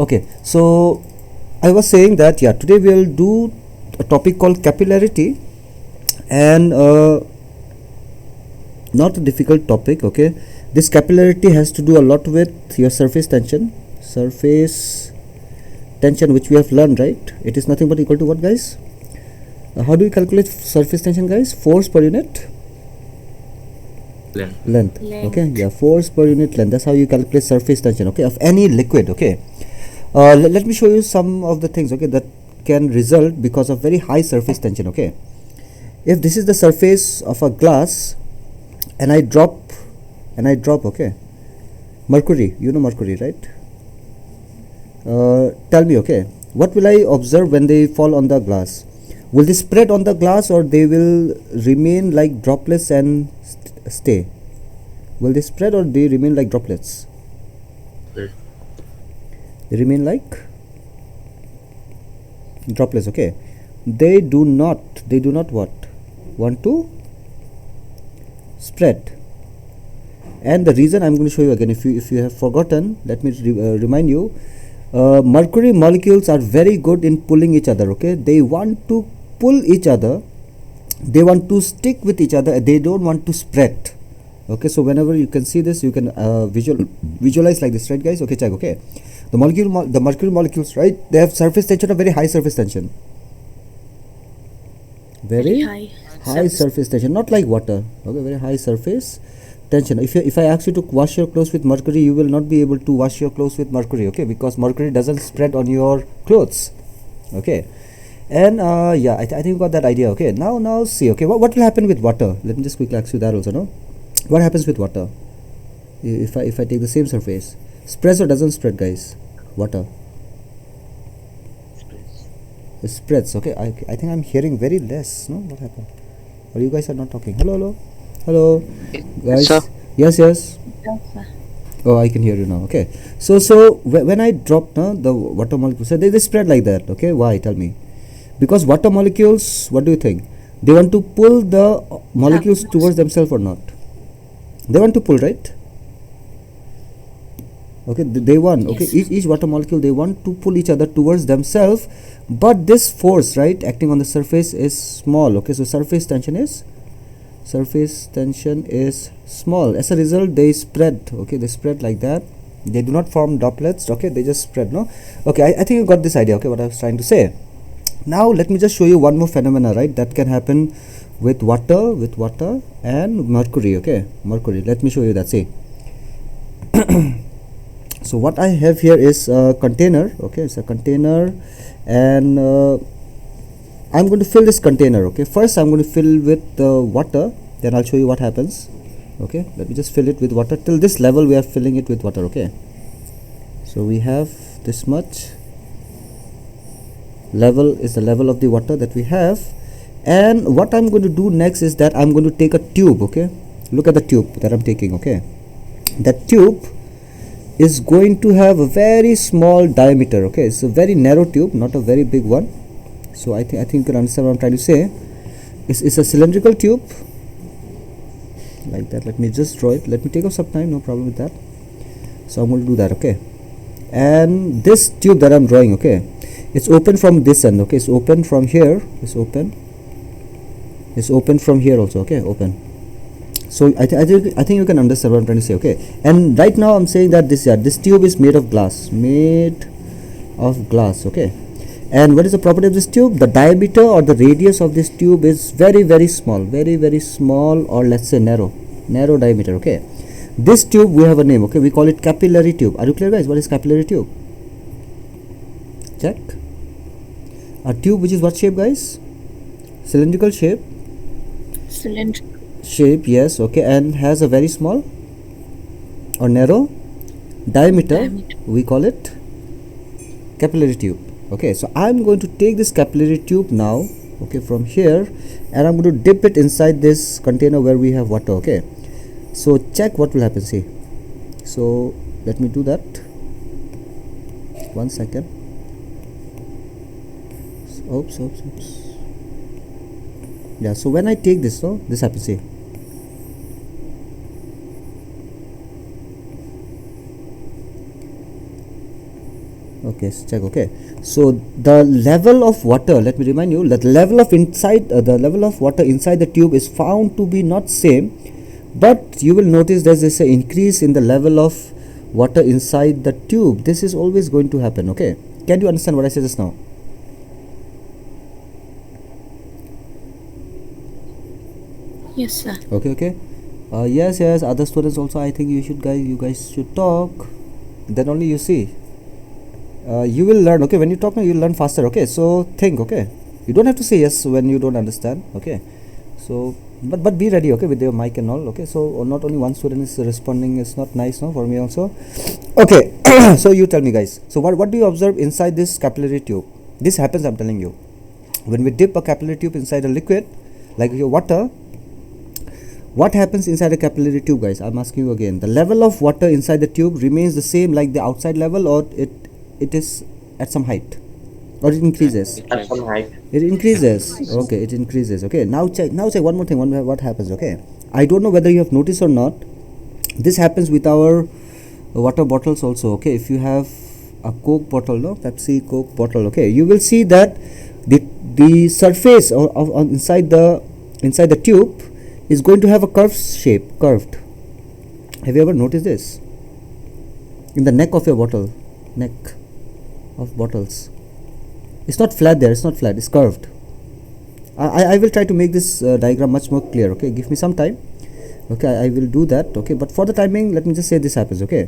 Okay, so I was saying that today we'll do a topic called capillarity, and not a difficult topic. Okay, this capillarity has to do a lot with your surface tension, which we have learned, right? It is nothing but equal to what, guys? How do we calculate surface tension, guys? Force per unit length. Okay, force per unit length. That's how you calculate surface tension, okay, of any liquid. Okay, let me show you some of the things, okay, that can result because of very high surface tension. Okay, if this is the surface of a glass and I drop okay, mercury, you know mercury, right? Tell me, okay, what will I observe when they fall on the glass? Will they spread on the glass, or they will remain like droplets and stay? Will they spread, or they remain like droplets? They remain like droplets. Okay, they do not what? Want to spread. And the reason I'm going to show you again, if you have forgotten, let me remind you. Mercury molecules are very good in pulling each other. Okay, they want to pull each other, they want to stick with each other, they don't want to spread. Okay, so whenever you can see this, you can visualize like this, right, guys? Okay, check. Okay, the mercury molecules, right, they have surface tension of very high surface tension, very high surface tension, not like water. Okay, very high surface tension. If I ask you to wash your clothes with mercury, you will not be able to wash your clothes with mercury. Okay, because mercury doesn't spread on your clothes. Okay, and I think you got that idea. Okay, now see. Okay, what will happen with water? Let me just quickly ask you that also. No, what happens with water if I take the same surface? Spreads or doesn't spread, guys? Water spreads. Okay, I think I'm hearing very less. No, what happened? Or you guys are not talking? Hello, guys. Sir. Yes. Oh, I can hear you now. Okay, so when I drop the water molecules, so they spread like that. Okay, why? Tell me. Because water molecules, what do you think? They want to pull the molecules towards themselves or not? They want to pull, right? Okay, they want. Okay, each water molecule, they want to pull each other towards themselves, but this force, right, acting on the surface is small. Okay, so surface tension is small. As a result, they spread. Okay, they spread like that. They do not form droplets. Okay, they just spread. No. Okay, I think you got this idea. Okay, what I was trying to say. Now let me just show you one more phenomena, right, that can happen with water and mercury. Okay, mercury, let me show you that. See, so what I have here is a container. Okay, it's a container, and I'm going to fill this container. Okay, first I'm going to fill with water, then I'll show you what happens. Okay, let me just fill it with water. Till this level we are filling it with water. Okay, so we have this much level is the level of the water that we have. And what I'm going to do next is that I'm going to take a tube. Okay, look at the tube that I'm taking. Okay, that tube is going to have a very small diameter. Okay, it's a very narrow tube, not a very big one. So I think you can understand what I'm trying to say. It's a cylindrical tube like that. Let me just draw it. Let me take off some time, no problem with that. So I'm going to do that. Okay, and this tube that I'm drawing, okay, it's open from this end. Okay, it's open from here. It's open from here also. Okay, open. So I think you can understand what I'm trying to say. Okay, and right now I'm saying that this tube is made of glass. Okay, and what is the property of this tube? The diameter or the radius of this tube is very small, very small, or let's say narrow diameter. Okay, this tube, we have a name. Okay, we call it capillary tube. Are you clear, guys? What is capillary tube? Check. A tube which is what shape, guys? Cylindrical shape. Yes. Okay, and has a very small or narrow diameter. We call it capillary tube. Okay, so I'm going to take this capillary tube now, okay, from here, and I'm going to dip it inside this container where we have water. Okay, so check what will happen. See, so let me do that. 1 second. Oops. Yeah, so when I take this, this happens. See, Okay, so check. Okay, so the level of water, let me remind you that level of the level of water inside the tube is found to be not same, but you will notice there is an increase in the level of water inside the tube. This is always going to happen. Okay, can you understand what I said just now? Yes, sir. Okay. Yes, other students also, I think you guys should talk, then only you see. You will learn. Okay, when you talk now, you'll learn faster. Okay, so think. Okay, you don't have to say yes when you don't understand. Okay, so but be ready. Okay, with your mic and all. Okay, so not only one student is responding, it's not nice, no, for me also. Okay, so you tell me, guys, so what do you observe inside this capillary tube? This happens, I'm telling you, when we dip a capillary tube inside a liquid like your water. What happens inside a capillary tube, guys? I'm asking you again. The level of water inside the tube remains the same like the outside level, or it is at some height, or it increases? At some height. It increases. Okay, it increases. Okay, now check one more thing. What happens? Okay, I don't know whether you have noticed or not. This happens with our water bottles also. Okay, if you have a Coke bottle, no, Pepsi, Coke bottle, okay, you will see that the surface of inside the tube is going to have a curved. Have you ever noticed this? In the neck of your bottle, neck of bottles, it's not flat there, it's not flat, it's curved. I will try to make this diagram much more clear. Okay, give me some time. Okay, I will do that. Okay, but for the timing, let me just say this happens. Okay,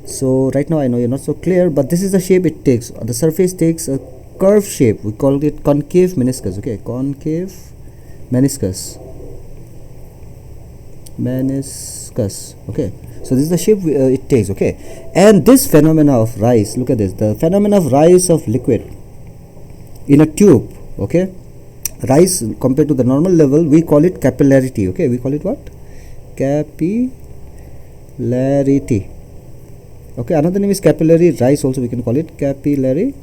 so right now I know you're not so clear, but this is the shape it takes. The surface takes a curved shape. We call it concave meniscus. Okay, concave meniscus. Okay, so this is the shape it takes. Okay, and this phenomena of rise, look at this, the phenomena of rise of liquid in a tube, okay, rise compared to the normal level, we call it capillarity. Okay, we call it what? Capillarity. Okay, another name is capillary rise, also we can call it capillary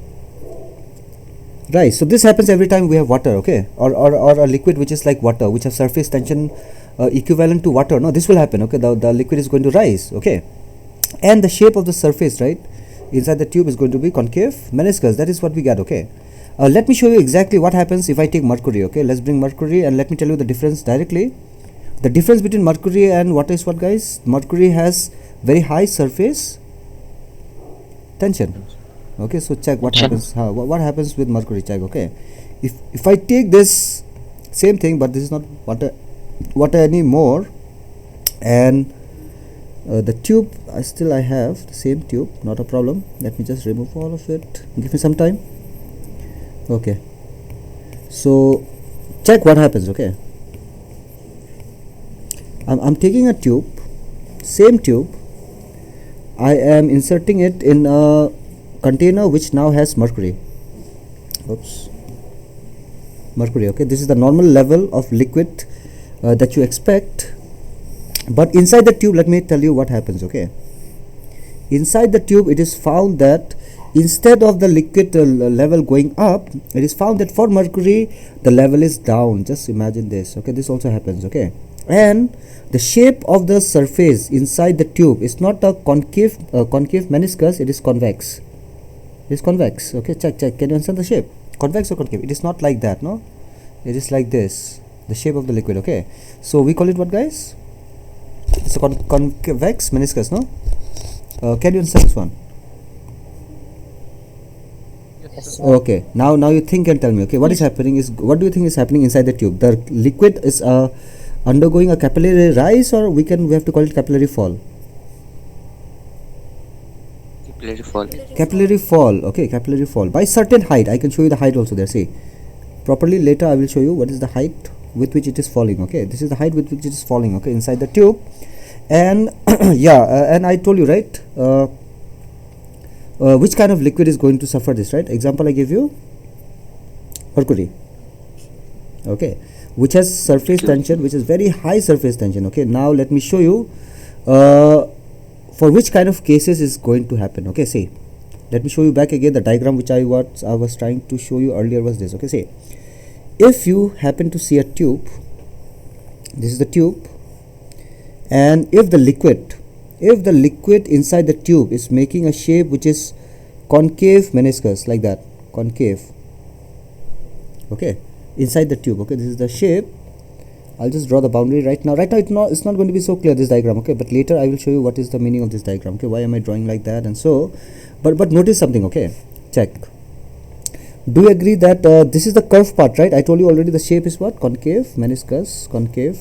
rise. So this happens every time we have water, okay, or a liquid which is like water, which has surface tension equivalent to water. No, this will happen. Okay, the liquid is going to rise. Okay, and the shape of the surface, right, inside the tube is going to be concave meniscus. That is what we get. Okay, let me show you exactly what happens if I take mercury. Okay, let's bring mercury and let me tell you the difference directly. The difference between mercury and water is what, guys? Mercury has very high surface tension. Okay, so check what happens. What happens with mercury? Check. Okay, if I take this same thing, but this is not water anymore, and the tube I have the same tube, not a problem. Let me just remove all of it, give me some time. Okay, so check what happens. Okay, I'm taking a tube, same tube, I am inserting it in a container which now has mercury. Mercury. Okay, this is the normal level of liquid that you expect, but inside the tube, let me tell you what happens. Okay, inside the tube it is found that instead of the liquid level going up, it is found that for mercury the level is down. Just imagine this. Okay, this also happens. Okay, and the shape of the surface inside the tube is not a concave meniscus, it is convex. It is convex. Okay, check. Can you understand the shape? Convex or concave? It is not like that, no, it is like this, the shape of the liquid. Okay, so we call it what, guys? It's a convex meniscus, no? Can you understand this one? Yes, Okay, now you think and tell me. Okay, what is happening is, what do you think is happening inside the tube? The liquid is undergoing a capillary rise, or we have to call it capillary fall. capillary fall. Capillary fall. Okay, capillary fall by certain height. I can show you the height also there. See properly later, I will show you what is the height with which it is falling. Okay, this is the height with which it is falling. Okay, inside the tube, and yeah, and I told you, right, which kind of liquid is going to suffer this, right? Example I give you, mercury. Okay, which has surface tension, which is very high surface tension. Okay, now let me show you for which kind of cases is going to happen. Okay, see, let me show you back again the diagram which I was trying to show you earlier was this. Okay, see, if you happen to see a tube, this is the tube, and if the liquid inside the tube is making a shape which is concave meniscus, like that, concave. Okay, inside the tube. Okay, this is the shape. I'll just draw the boundary right now. Right now it's not going to be so clear, this diagram, okay, but later I will show you what is the meaning of this diagram. Okay, why am I drawing like that, and so, but notice something. Okay, check. Do you agree that this is the curved part, right? I told you already the shape is what? Concave meniscus, concave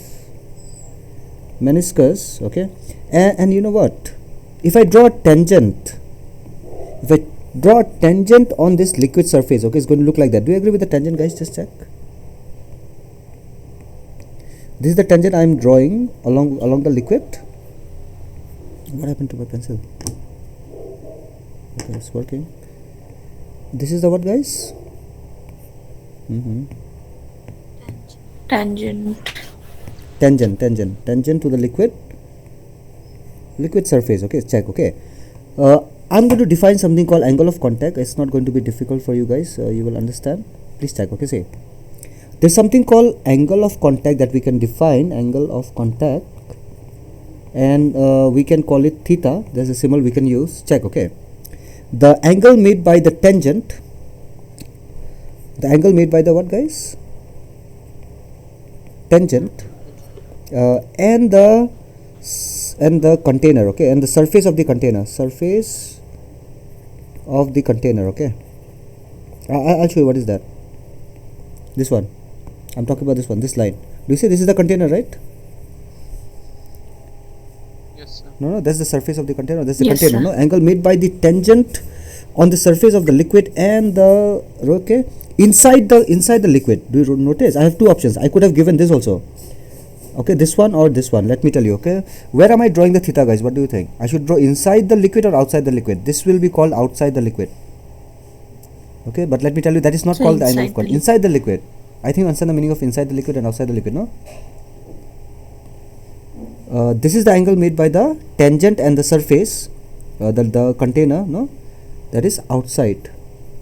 meniscus. Okay, and you know what, if I draw a tangent, if I draw a tangent on this liquid surface, okay, it's going to look like that. Do you agree with the tangent, guys? Just check. This is the tangent I am drawing along the liquid. What happened to my pencil? Okay, it's working. This is the what, guys? Tangent. Tangent to the liquid surface. Okay, check. Okay, I'm going to define something called angle of contact. It's not going to be difficult for you guys. You will understand. Please check. Okay, say there's something called angle of contact that we can define, angle of contact, and we can call it theta. There's a symbol we can use. Check. Okay, the angle made by the tangent, the angle made by the what, guys? Tangent, and the container, okay, and the surface of the container, okay. I'll show you what is that. This one, I'm talking about this one, this line. Do you see this is the container, right? Yes, sir. No, that's the surface of the container. That's the Yes, container. sir. No, angle made by the tangent on the surface of the liquid and the, okay, inside the liquid. Do you notice? I have two options. I could have given this also. Okay, this one or this one. Let me tell you. Okay, where am I drawing the theta, guys? What do you think? I should draw inside the liquid or outside the liquid? This will be called outside the liquid. Okay, but let me tell you, that is not So called the angle of inside contact. the Inside the liquid. I think you understand the meaning of inside the liquid and outside the liquid, no? This is the angle made by the tangent and the surface, the container, no? That is outside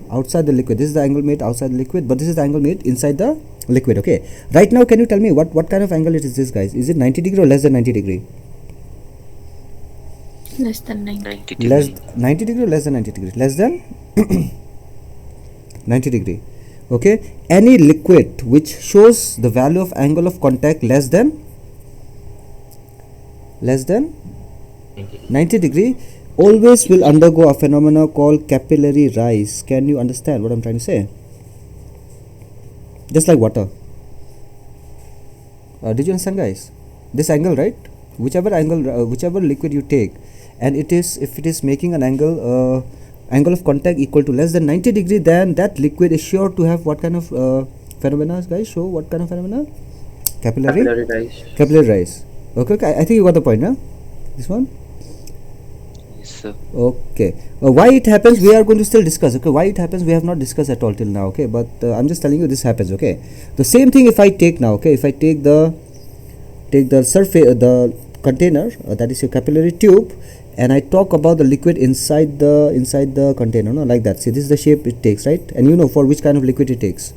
the liquid. This is the angle made outside the liquid, but this is the angle made inside the liquid. Okay, right now can you tell me what kind of angle it is this, guys? Is it 90 degree or less than 90 degree? Less than 90. 90 Less degree. 90 degree or less than 90 degree? Less than 90 degree. Okay, any liquid which shows the value of angle of contact less than 90 degree always will undergo a phenomena called capillary rise. Can you understand what I'm trying to say? Just like water. Did you understand, guys? This angle, right? Whichever angle, whichever liquid you take, and if it is making an angle of contact equal to less than 90 degree, then that liquid is sure to have what kind of phenomena, guys? Show what kind of phenomena? Capillary rise. Okay, I think you got the point, huh? This one. Yes, sir. Okay, why it happens we are going to still discuss. Okay, why it happens we have not discussed at all till now. Okay, but I'm just telling you this happens. Okay, the same thing if I take now. Okay, if I take the surface, the container, that is your capillary tube, and I talk about the liquid inside the container, no, like that. See, this is the shape it takes, right? And you know for which kind of liquid it takes.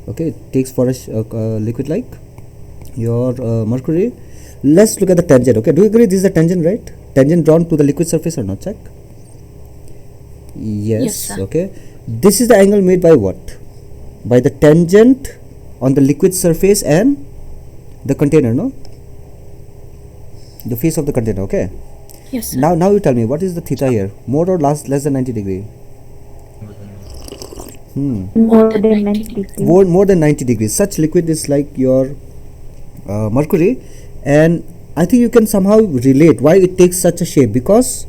Okay, it takes for a liquid like your mercury. Let's look at the tangent. Okay, do you agree this is the tangent, right? Tangent drawn to the liquid surface or not? Check. Yes, sir. okay, this is the angle made by what? By the tangent on the liquid surface and the container, no? The face of the container. Okay, Yes, sir. now you tell me what is the theta here, more or less than 90 degree? More than 90 degrees. More than 90 degrees. Such liquid is like your mercury, and I think you can somehow relate why it takes such a shape, because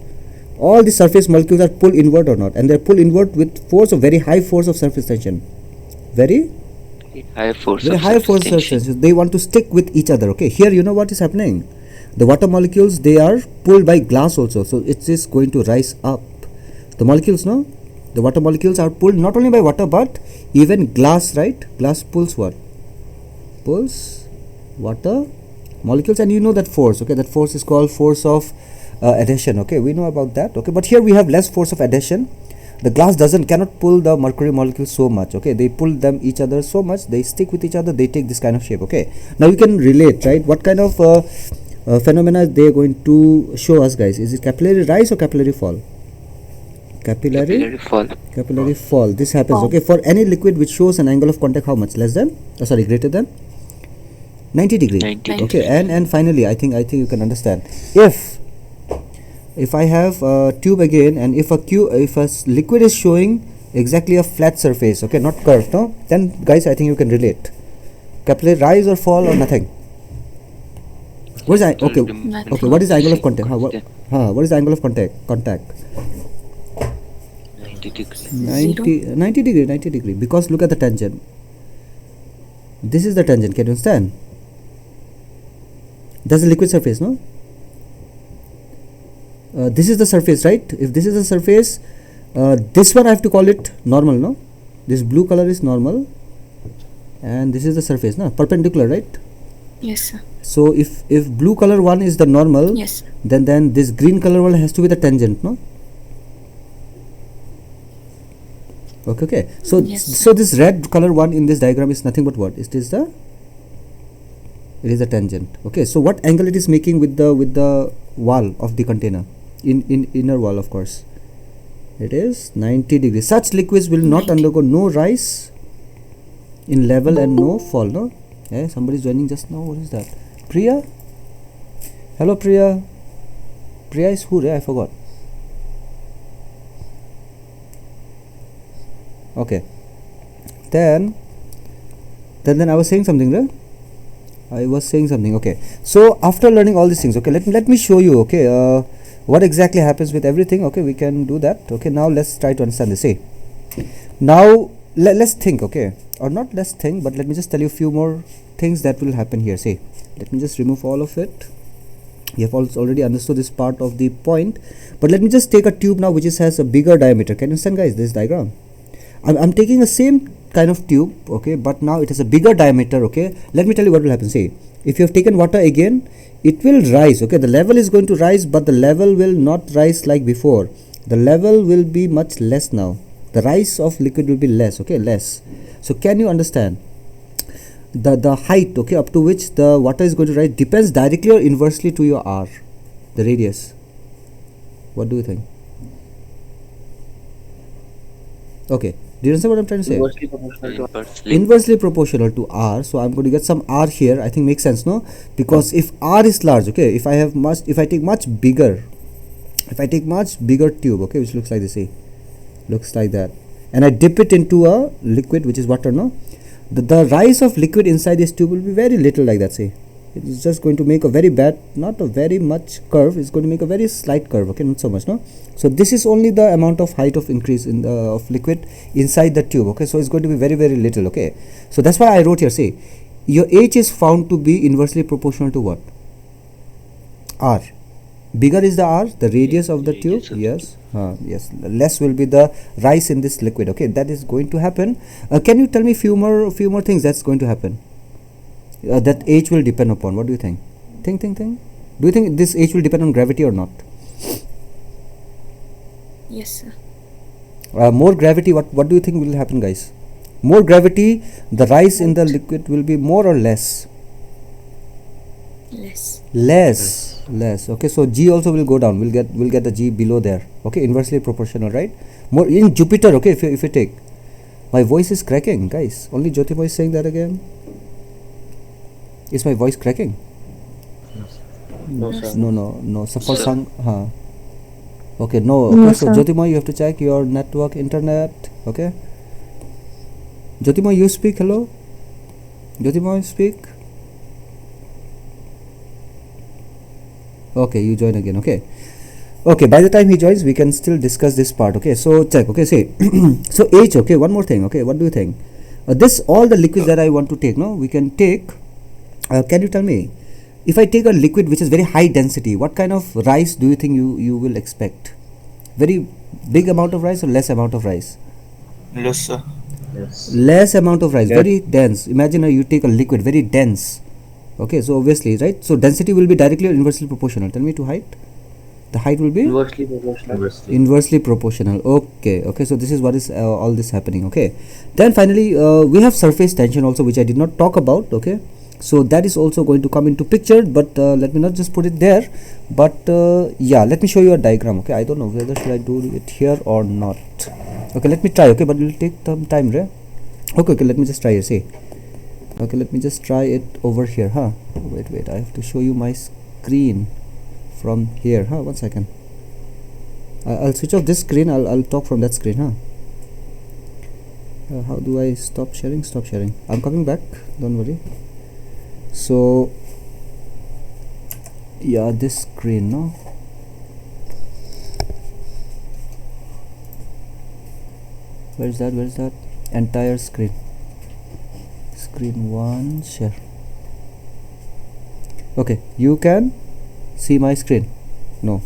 all the surface molecules are pulled inward or not, and they're pulled inward with force of very high force of surface tension. Very High force very of high force surface of tension. tension. They want to stick with each other. Okay, here you know what is happening. The water molecules, they are pulled by glass also, so it is going to rise up. The molecules, no, the water molecules are pulled not only by water but even glass, right? Glass pulls what? Pulls water molecules, and you know that force. Okay, that force is called force of adhesion. Okay, we know about that. Okay, but here we have less force of adhesion. The glass cannot pull the mercury molecules so much. Okay, they pull them each other so much, they stick with each other, they take this kind of shape. Okay, now you can relate, right? What kind of phenomena they are going to show us, guys? Is it capillary rise or capillary fall? Capillary fall. capillary fall. This happens, okay, for any liquid which shows an angle of contact how much? Less than, sorry, greater than 90 degree. 90 Okay, degree. and finally, I think you can understand. If I have a tube again, and if a liquid is showing exactly a flat surface, okay, not curved, no, then guys, I think you can relate. Capillary rise or fall or nothing. What is that? Okay, Nothing. okay. What is the angle of contact? What is the angle of contact? 90 degree. 90 degree. 90 degree. Because look at the tangent. This is the tangent. Can you understand? That's the liquid surface, no? This is the surface, right? If this is the surface, this one I have to call it normal, no? This blue color is normal, and this is the surface, no? Perpendicular, right? Yes, sir. So if blue color one is the normal, Yes. then this green color one has to be the tangent, no? Okay. So Yes. so this red color one in this diagram is nothing but what? It is the tangent. Okay. So what angle it is making with the wall of the container, in inner wall, of course. It is 90 degrees. Such liquids will not 90. undergo no rise in level and no fall, no? Hey, somebody is joining just now. What is that? Priya? Hello, Priya. Priya is who? I forgot. Okay. Then I was saying something, right? I was saying something. Okay. So after learning all these things, okay, let me show you. Okay, what exactly happens with everything. Okay, we can do that. Okay. Now let's try to understand this. See. Now let's think. Okay, or not let's think, but let me just tell you a few more things that will happen here. See. Let me just remove all of it. You have also already understood this part of the point, but let me just take a tube now which has a bigger diameter. Can you understand, guys, this diagram? I'm taking the same kind of tube, okay, but now it has a bigger diameter. Okay, let me tell you what will happen. See, if you have taken water again, it will rise. Okay, the level is going to rise, but the level will not rise like before. The level will be much less now. The rise of liquid will be less. Okay, less. So can you understand? The height, okay, up to which the water is going to rise depends directly or inversely to your r, the radius. What do you think? Okay, do you understand what I'm trying to say? Inversely proportional to r. So I'm going to get some r here. I think makes sense, no? Because if r is large, okay, if I take much bigger tube, okay, which looks like this, see, looks like that, and I dip it into a liquid which is water, no, the rise of liquid inside this tube will be very little, like that. See, it is just going to make a very bad, not a very much curve. It's going to make a very slight curve. Okay, not so much, no. So this is only the amount of height of increase in the of liquid inside the tube. Okay, so it's going to be very, very little. Okay, so that's why I wrote here. See, your h is found to be inversely proportional to what? R. Bigger is the r, the radius of the tube. Yes, yes. Less will be the rise in this liquid. Okay, that is going to happen. Can you tell me few more things that's going to happen? That h will depend upon. What do you think? Think. Do you think this h will depend on gravity or not? Yes, sir. More gravity. What do you think will happen, guys? More gravity, the rise in the liquid will be more or less? Less. Okay, so g also will go down. We'll get the g below there. Okay, inversely proportional, right? More in Jupiter. Okay, if you take, my voice is cracking, guys. Only Jyotiba is saying that again. Is my voice cracking? No, sir. No. So for Sir. some, okay, no. No, Okay, so sir. Jyotima, you have to check your network, internet. Okay. Jyotima, you speak. Hello. Jyotima, you speak. Okay, you join again. Okay. By the time he joins, we can still discuss this part. Okay, so check. Okay, say so h. Okay, one more thing. Okay, what do you think? This all the liquids that I want to take. No, we can take. Can you tell me, if I take a liquid which is very high density, what kind of rise do you think you will expect? Very big amount of rise or less amount of rise? Less, sir. Less amount of rise, Yeah. very dense. Imagine you take a liquid very dense. Okay, so obviously, right? So density will be directly or inversely proportional. Tell me to height. The height will be Inversely proportional. inversely proportional. Okay, so this is what is all this happening. Okay, then finally we have surface tension also, which I did not talk about. Okay, so that is also going to come into picture, but let me not just put it there, but yeah, let me show you a diagram. Okay, I don't know whether should I do it here or not. Okay, let me try. Okay, but it will take some time, right? Okay, let me just try it. See, okay, let me just try it over here. Wait, I have to show you my screen from here. 1 second. I'll switch off this screen. I'll talk from that screen. How do I stop sharing? Stop sharing. I'm coming back, don't worry. So yeah, this screen, no, where is that entire screen 1, share. Okay, you can see my screen. No,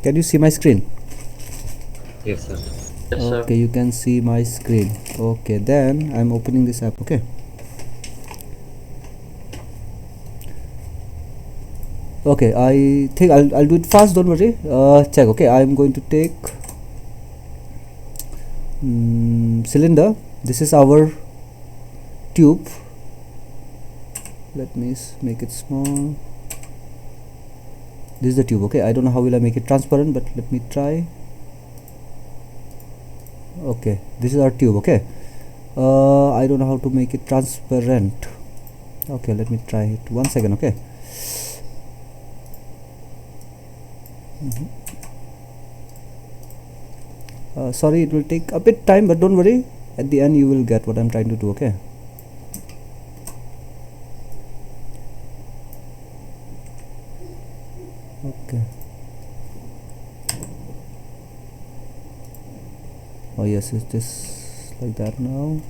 can you see my screen? Yes, sir. Yes, sir. Okay, you can see my screen. Okay, then I'm opening this app. Okay, okay, I think I'll do it fast, don't worry. Check. Okay, I'm going to take cylinder. This is our tube. Let me make it small. This is the tube. Okay, I don't know how will I make it transparent, but let me try. Okay, this is our tube. Okay, I don't know how to make it transparent. Okay, let me try it. 1 second. Okay. Sorry, it will take a bit time, but don't worry, at the end you will get what I'm trying to do. Okay, okay. Oh yes, is this like that now?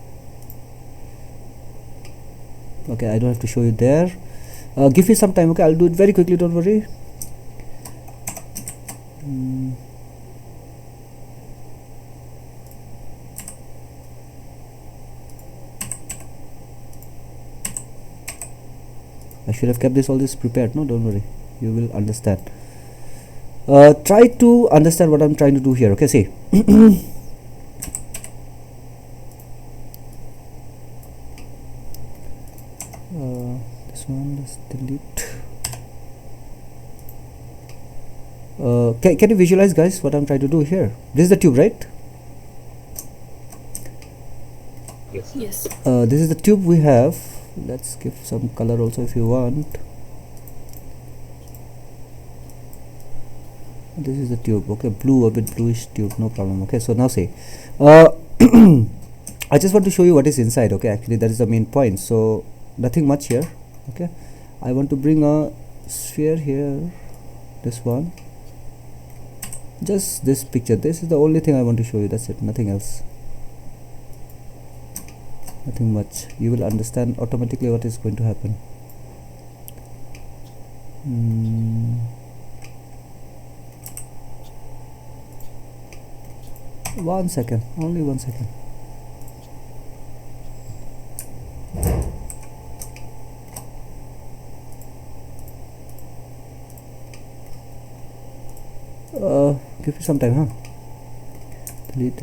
Okay, I don't have to show you there. Give me some time. Okay, I'll do it very quickly, don't worry. I should have kept all this prepared. No, don't worry, you will understand. Try to understand what I'm trying to do here. Okay, see. This one, let's delete. Can you visualize, guys, what I'm trying to do here? This is the tube, right? Yes. Yes. This is the tube we have. Let's give some color also if you want. This is the tube. Okay, blue, a bit bluish tube, no problem. Okay, so now say I just want to show you what is inside. Okay, actually that is the main point, so nothing much here. Okay, I want to bring a sphere here, this one, just this picture. This is the only thing I want to show you. That's it, nothing else, nothing much. You will understand automatically what is going to happen. 1 second, only 1 second. Give me some time. Delete.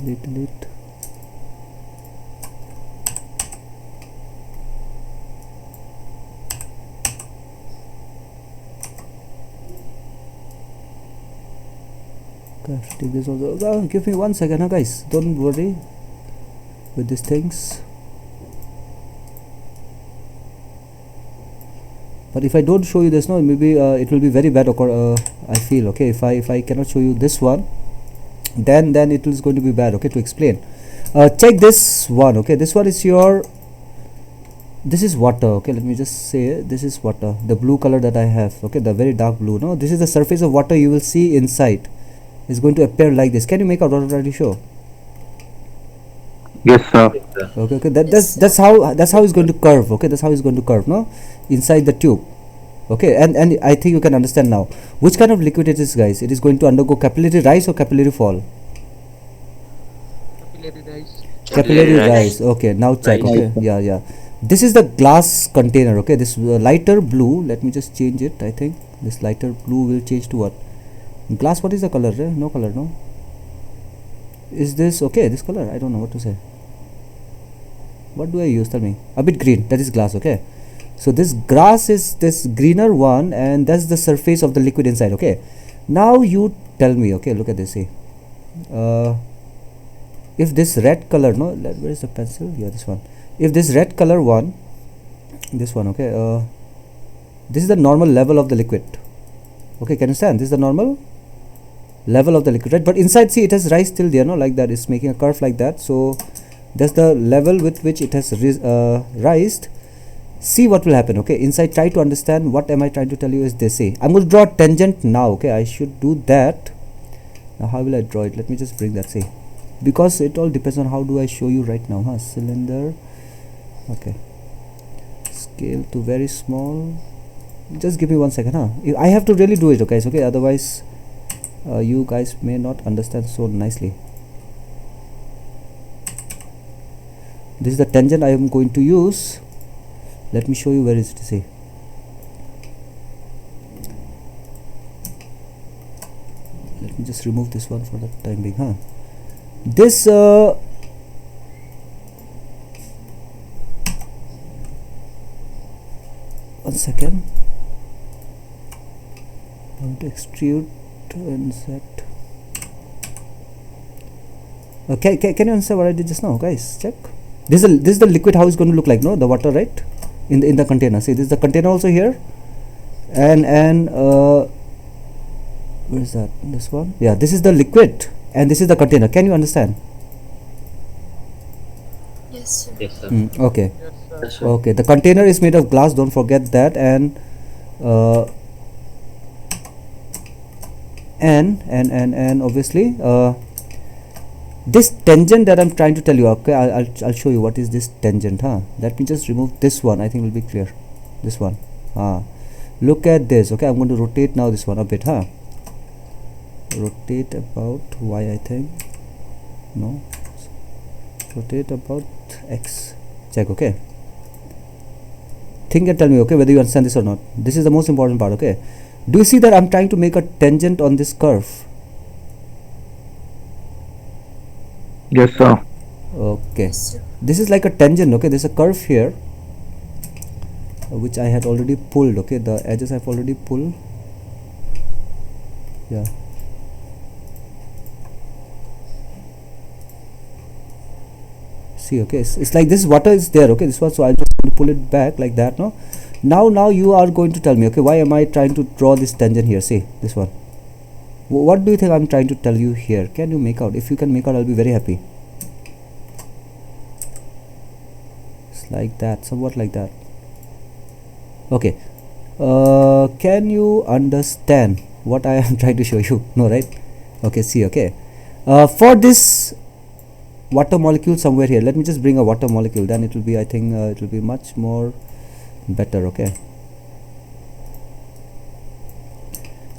Okay, take this also. Give me 1 second, guys. Don't worry with these things. But if I don't show you this, no, maybe it will be very bad. I feel. Okay, if I cannot show you this one, then it is going to be bad. Okay, to explain. Check this one. Okay, this one is your. This is water. Okay, let me just say this is water. The blue color that I have. Okay, the very dark blue. No, this is the surface of water. You will see inside. Is going to appear like this. Can you make out what I'm trying to show? Yes, sir. Okay. That's how it's going to curve. Okay, that's how it's going to curve. No, inside the tube. Okay, and I think you can understand now which kind of liquid it is, guys. It is going to undergo capillary rise or capillary fall. Capillary rise. Okay, now check. Okay, yeah. This is the glass container. Okay, this lighter blue. Let me just change it. I think this lighter blue will change to what? Glass. What is the color? No color. No. Is this okay, this color? I don't know what to say. What do I use? Tell me. A bit green. That is glass. Okay. So this grass is this greener one, and that's the surface of the liquid inside. Okay. Now you tell me. Okay. Look at this. See. If this red color, no, where is the pencil? Yeah, this one. If this red color one, this one. Okay. This is the normal level of the liquid. Okay. Can you understand? This is the normal level of the liquid, right? But inside, see, it has rise till there, no, like that. It's making a curve like that. So that's the level with which it has rised. See what will happen. Okay, inside, try to understand what am I trying to tell you is this. See, I'm going to draw a tangent now. Okay, I should do that. Now how will I draw it? Let me just bring that. See, because it all depends on how do I show you right now. Cylinder. Okay, scale to very small. Just give me 1 second. I have to really do it, okay? Okay, otherwise you guys may not understand so nicely. This is the tangent I am going to use. Let me show you where is it. See, let me just remove this one for the time being. This 1 second. I want to extrude and set. Okay, can you understand what I did just now, guys? Check. This is the liquid. How it's going to look like? No, the water, right? In the container. See, this is the container also here, and where is that? This one. Yeah, this is the liquid, and this is the container. Can you understand? Yes, sir. Yes, sir. Okay. Yes, sir. Okay. The container is made of glass. Don't forget that, and obviously this tangent that I'm trying to tell you. Okay, I'll show you what is this tangent. Let me just remove this one. I think it will be clear. This one. Look at this. Okay, I'm going to rotate now this one a bit. Rotate about Y, I think. No, rotate about X. Check. Okay, think and tell me, okay, whether you understand this or not. This is the most important part. Okay, do you see that I'm trying to make a tangent on this curve? Yes, sir. Okay, Yes, sir. this is like a tangent. Okay, there's a curve here which I had already pulled. Okay, the edges I've already pulled. Yeah, see. Okay, it's like this water is there. Okay, this one, so I'll just pull it back like that. No, now you are going to tell me, okay, why am I trying to draw this tangent here? See this one. What do you think I'm trying to tell you here? Can you make out? If you can make out, I'll be very happy. It's like that, somewhat like that. Okay, can you understand what I am trying to show you? No, right? Okay, see. Okay, for this water molecule somewhere here, let me just bring a water molecule, then it will be, I think it will be much more better. Okay,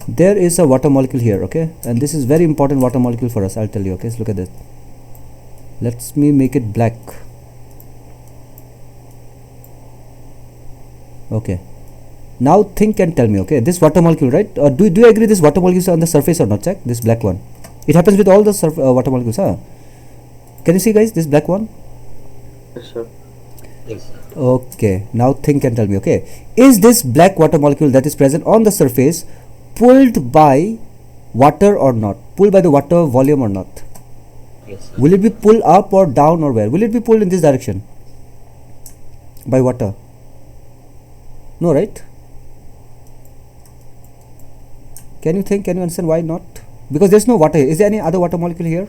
there is a water molecule here. Okay, and this is very important water molecule for us. I'll tell you. Okay, so look at this. Let me make it black. Okay, now think and tell me. Okay, this water molecule, right? Do you agree this water molecule is on the surface or not? Check this black one. It happens with all the water molecules. Can you see, guys, this black one? Yes, sir. Yes, sir. Okay, now think and tell me. Okay, is this black water molecule that is present on the surface pulled by water or not? Pulled by the water volume or not? Yes, sir. Will it be pulled up or down or where? Will it be pulled in this direction by water? No, right? Can you think? Can you understand why not? Because there's no water here. Is there any other water molecule here?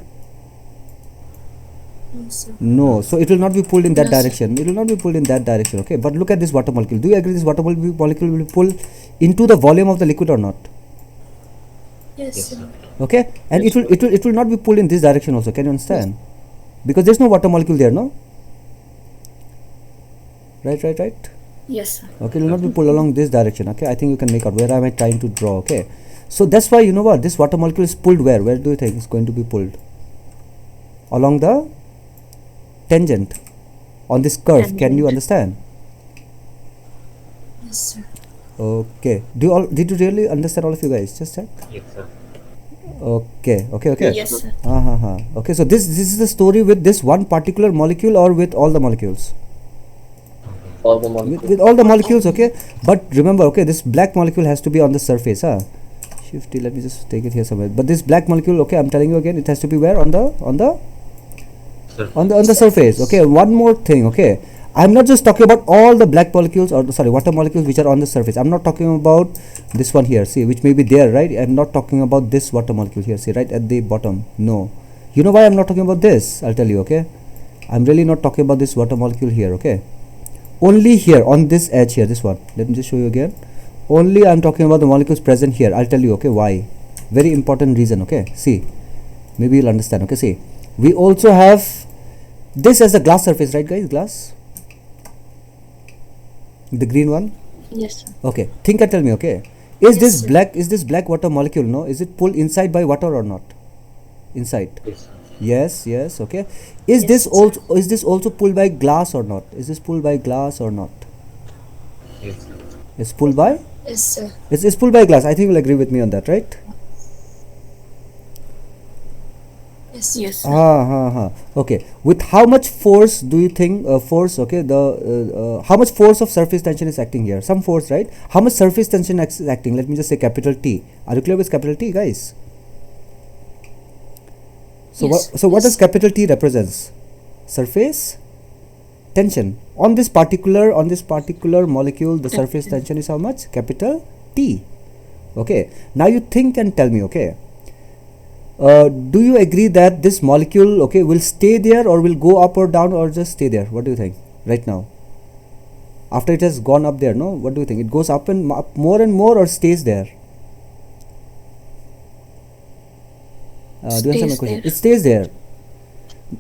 No, sir. No, so it will not be pulled in that No, sir. direction. It will not be pulled in that direction. Okay, but look at this water molecule. Do you agree this water molecule will be pulled into the volume of the liquid or not? Yes, Yes, sir. sir. Okay, and Yes, it will not be pulled in this direction also. Can you understand? Because there's no water molecule there, no? Right. Yes, sir. Okay, it will not be pulled along this direction. Okay, I think you can make out where am I trying to draw. Okay, so that's why, you know what, this water molecule is pulled where? Where do you think it's going to be pulled? Along the tangent on this curve. Can you Tangent. understand? Yes, sir. Okay, did you really understand, all of you guys? Just check. Yes, sir. Okay. Yes, sir. Okay, so this is the story with this one particular molecule or with all the molecules? All the molecules. With all the molecules, okay. But remember, okay, this black molecule has to be on the surface, Shift T, let me just take it here somewhere. But this black molecule, okay, I'm telling you again, it has to be where? On the surface. Okay, one more thing, okay. I'm not just talking about all the black molecules or water molecules which are on the surface. I'm not talking about this one here, see, which may be there, right? I'm not talking about this water molecule here, see, right at the bottom. No. You know why I'm not talking about this? I'll tell you, okay. I'm really not talking about this water molecule here, okay. Only here on this edge here, this one. Let me just show you again. Only I'm talking about the molecules present here. I'll tell you, okay, why. Very important reason, okay. See, maybe you'll understand, okay. See, we also have this as the glass surface, right, guys? Glass, the green one. Yes, sir. Okay, think and tell me, okay. Is Yes, this sir. black? Is this black water molecule? No, is it pulled inside by water or not? Inside. Yes. Okay. Is Yes, this sir. also pulled by glass or not? Is this pulled by glass or not? Yes, sir. It's pulled by. Yes, sir. It's pulled by glass. I think you'll agree with me on that, right? Yes, sir. Okay. With how much force do you think force? Okay. The how much force of surface tension is acting here? Some force, right? How much surface tension is acting? Let me just say capital T. Are you clear with capital T, guys? So Yes, what does capital T represents? Surface tension on this particular molecule. The surface tension is how much? Capital T. Okay. Now you think and tell me, okay. Do you agree that this molecule, okay, will stay there or will go up or down or just stay there? What do you think right now? After it has gone up there, no? What do you think? It goes up and up more and more or stays there? Do you understand my question? Stays there. It stays there.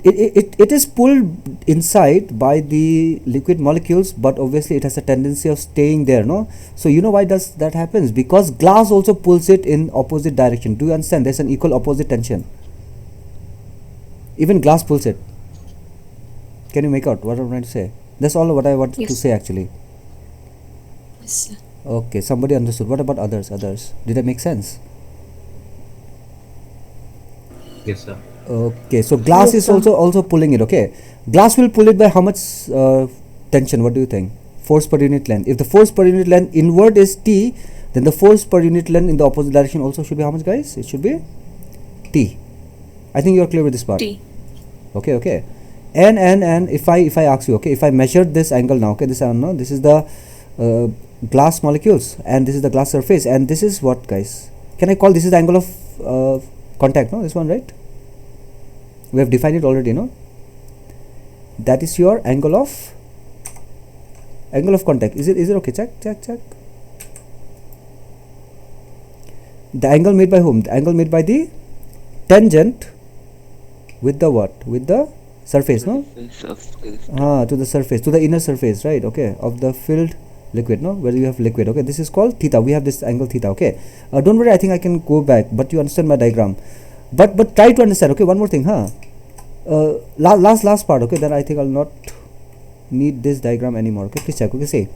It is pulled inside by the liquid molecules, but obviously it has a tendency of staying there, no? So you know why does that happens? Because glass also pulls it in opposite direction. Do you understand? There's an equal opposite tension. Even glass pulls it. Can you make out what I'm trying to say? That's all what I wanted to Yes. say actually. Yes, sir. Okay, somebody understood. What about others? Did that make sense? Yes, sir. Okay, so glass Yes, is sir. also pulling it. Okay, glass will pull it by how much tension? What do you think? Force per unit length. If the force per unit length inward is T, then the force per unit length in the opposite direction also should be how much, guys? It should be T. I think you are clear with this part. T. Okay. And if I ask you, okay, if I measure this angle now, okay, this is the glass molecules and this is the glass surface and this is what, guys? Can I call this is the angle of contact? No, this one, right? We have defined it already, no? That is your angle of contact. Is it okay? Check. The angle made by whom? The angle made by the tangent with the what? With the surface, no? To the surface, to the inner surface, right? Okay, of the filled liquid, no? Where you have liquid. Okay, this is called theta. We have this angle theta. Okay, don't worry. I think I can go back, but you understand my diagram. But try to understand. Okay, one more thing, last part. Okay, then I think I'll not need this diagram anymore. Okay, please check. Okay, say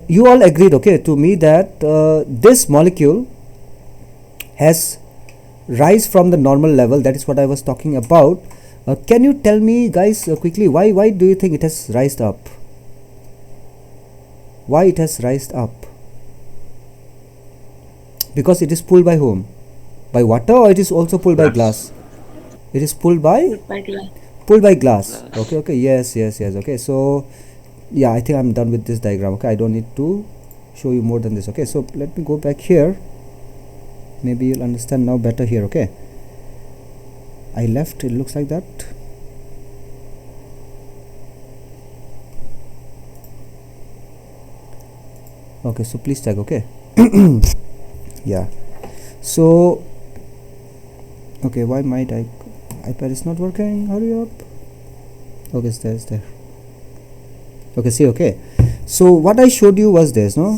you all agreed, okay, to me that this molecule has rise from the normal level. That is what I was talking about. Can you tell me, guys, quickly, why do you think it has rised up? Why it has rised up? Because it is pulled by whom? By water, or it is also pulled by glass? It is pulled by Glass. pulled by glass. Okay, yes. Okay, so yeah, I think I'm done with this diagram. Okay, I don't need to show you more than this. Okay, so let me go back here. Maybe you'll understand now better here. Okay, I left, it looks like that. Okay, so please check. Okay. Yeah, so okay, why my iPad is not working? Hurry up. Okay, it's there. Okay, see. Okay, so what I showed you was this, no?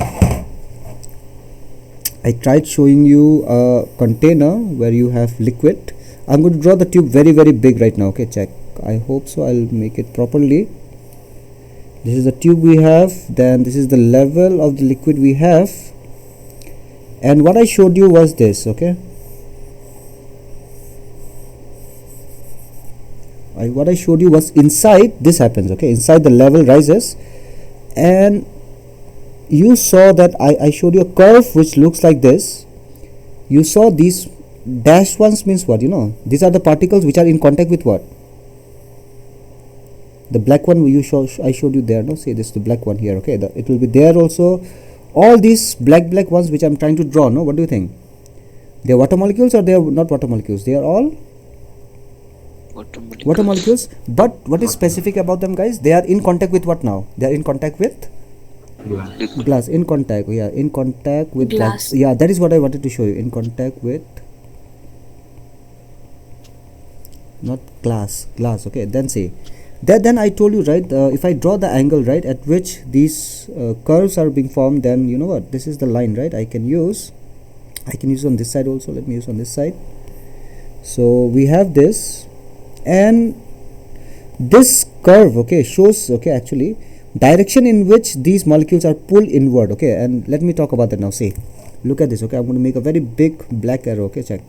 I tried showing you a container where you have liquid. I'm going to draw the tube very big right now. Okay, check. I hope so. I'll make it properly. This is the tube we have, then this is the level of the liquid we have, and what I showed you was this. Okay, what I showed you was inside this happens, okay? Inside the level rises, and you saw that I showed you a curve which looks like this. You saw these dashed ones means what? These are the particles which are in contact with what? The black one I showed you there, no? See, this is the black one here, okay? It will be there also. All these black ones which I'm trying to draw, no? What do you think? They are water molecules or they are not water molecules? They are all water molecules. But what is specific about them, guys? They are in contact with what now? They are in contact with glass. In contact, yeah, in contact with glass. Yeah, that is what I wanted to show you. In contact with, not glass, okay? Then see that, then I told you, right, if I draw the angle, right, at which these curves are being formed, then you know what, this is the line, right? I can use on this side also. Let me use on this side. So we have this, and this curve, okay, shows, okay, actually direction in which these molecules are pulled inward, okay? And let me talk about that now. See, look at this, okay? I'm going to make a very big black arrow, okay? Check,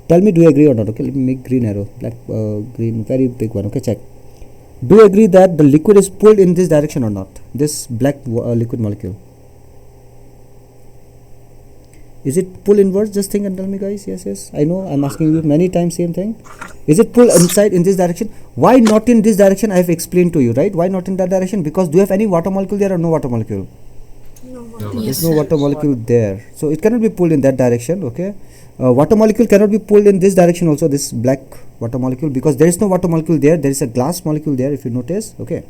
tell me, do you agree or not? Okay, let me make green arrow, black, green, very big one, okay? Check, do you agree that the liquid is pulled in this direction or not? This black liquid molecule, is it pull inwards? Just think and tell me, guys. Yes, I know I'm asking you many times same thing. Is it pull inside in this direction? Why not in this direction? I have explained to you, right? Why not in that direction? Because do you have any water molecule there or no water molecule? There's no water molecule there, so it cannot be pulled in that direction, okay? Water molecule cannot be pulled in this direction also, this black water molecule, because there is no water molecule there. There is a glass molecule there, if you notice, okay?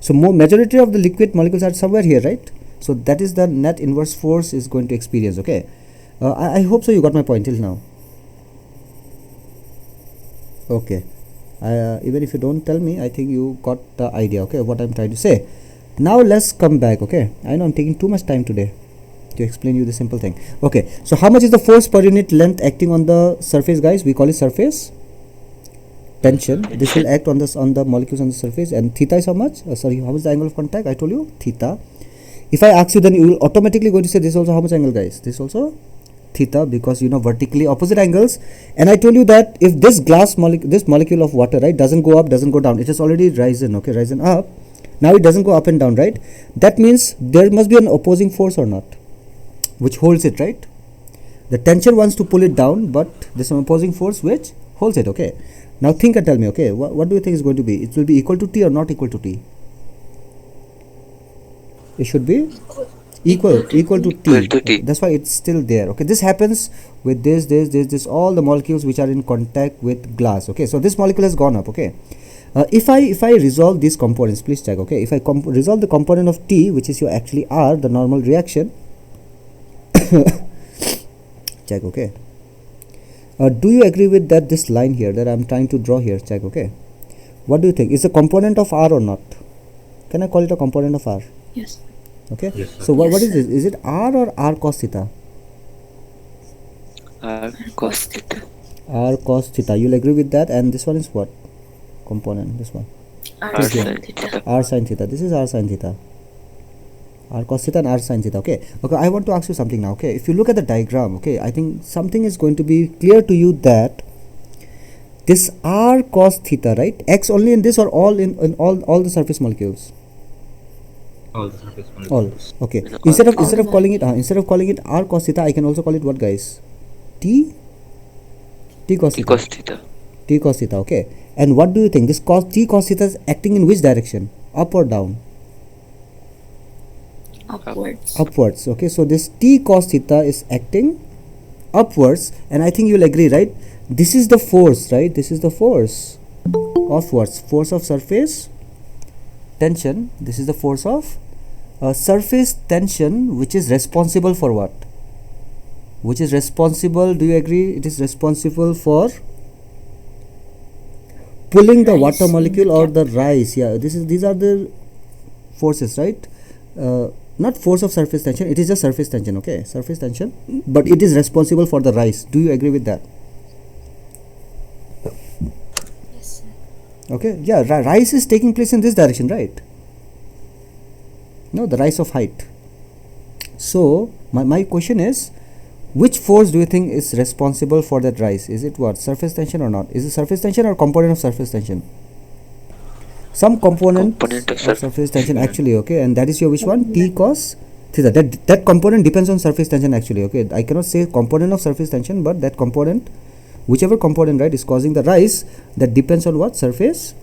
So majority of the liquid molecules are somewhere here, right? So that is the net inverse force is going to experience, okay? I hope so you got my point till now. Okay, even if you don't tell me, I think you got the idea, okay, what I'm trying to say. Now let's come back, okay? I know I'm taking too much time today to explain you the simple thing. Okay, so how much is the force per unit length acting on the surface, guys? We call it surface tension. This will act on the molecules on the surface, and theta is how much? Sorry, how is the angle of contact? I told you theta. If I ask you, then you will automatically going to say this also how much angle, guys? This also theta, because vertically opposite angles. And I told you that if this molecule of water, right, doesn't go up, doesn't go down, it has already risen, okay, risen up. Now it doesn't go up and down, right? That means there must be an opposing force or not, which holds it, right? The tension wants to pull it down, but there's some opposing force which holds it, okay? Now think and tell me, okay, what do you think is going to be? It will be equal to T or not equal to T? It should be equal to T. That's why it's still there, okay? This happens with this, all the molecules which are in contact with glass, okay? So this molecule has gone up, okay? If I resolve these components, please check, okay? If I resolve the component of T, which is your actually R, the normal reaction, check, okay? Do you agree with that? This line here that I'm trying to draw here, check, okay? What do you think? Is a component of R or not? Can I call it a component of R? Yes. Okay. Yes, so what is this? Is it R or R cos theta? R cos theta. R cos theta. You'll agree with that. And this one is what component? This one. R sin theta. R sin theta. This is R sin theta. R cos theta and R sin theta. Okay. I want to ask you something now. Okay. If you look at the diagram, okay, I think something is going to be clear to you that this R cos theta, right? X only in this or all in all the surface molecules? All the surface molecules. All. Okay. Instead of calling it R cos theta, I can also call it what, guys? T cos theta. T cos theta. Okay. And what do you think? This T cos theta is acting in which direction? Up or down? Upwards. Okay. So this T cos theta is acting upwards, and I think you'll agree, right? This is the force, right? This is the force of what? Force of surface tension. This is the force of surface tension, which is responsible for what? Which is responsible, do you agree? It is responsible for pulling the water molecule or the rise. Yeah, these are the forces, right? Not force of surface tension, it is just surface tension, okay? Surface tension, but it is responsible for the rise. Do you agree with that? Yes, sir. Okay, yeah, rise is taking place in this direction, right? No, the rise of height. So my question is, which force do you think is responsible for that rise? Is it what, surface tension or not? Is it surface tension or component of surface tension? Some component Component of surface tension actually, okay, and that is your which one? T cos theta. That component depends on surface tension actually, okay. I cannot say component of surface tension, but that component, whichever component, right, is causing the rise, that depends on what? Surface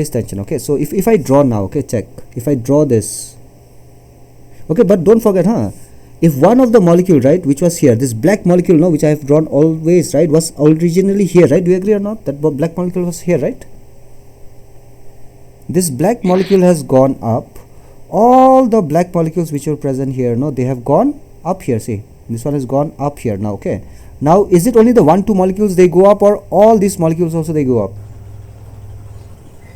tension, okay. So if I draw now, okay, check, if I draw this, okay, but don't forget, if one of the molecule, right, which was here, this black molecule, no, which I have drawn always, right, was originally here, right, do you agree or not, that black molecule was here, right? This black molecule has gone up. All the black molecules which were present here, no, they have gone up here. See, this one has gone up here now, okay. Now is it only the 1-2 molecules they go up, or all these molecules also they go up?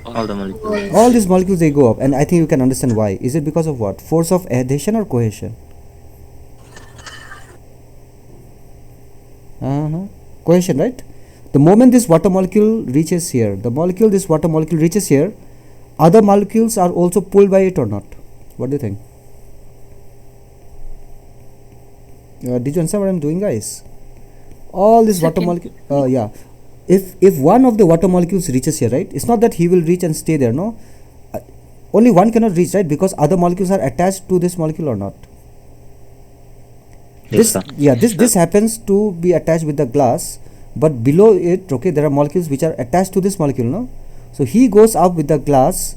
All the molecules. All these molecules they go up, and I think you can understand why. Is it because of what? Force of adhesion or cohesion? Cohesion, right? The moment this water molecule reaches here, this water molecule reaches here, other molecules are also pulled by it or not? What do you think? Did you understand what I'm doing, guys? All this water molecule, yeah. If one of the water molecules reaches here, right, it's not that he will reach and stay there, no. Only one cannot reach, right, because other molecules are attached to this molecule or not. Yes, sir. This happens to be attached with the glass, but below it, okay, there are molecules which are attached to this molecule, no. So he goes up with the glass,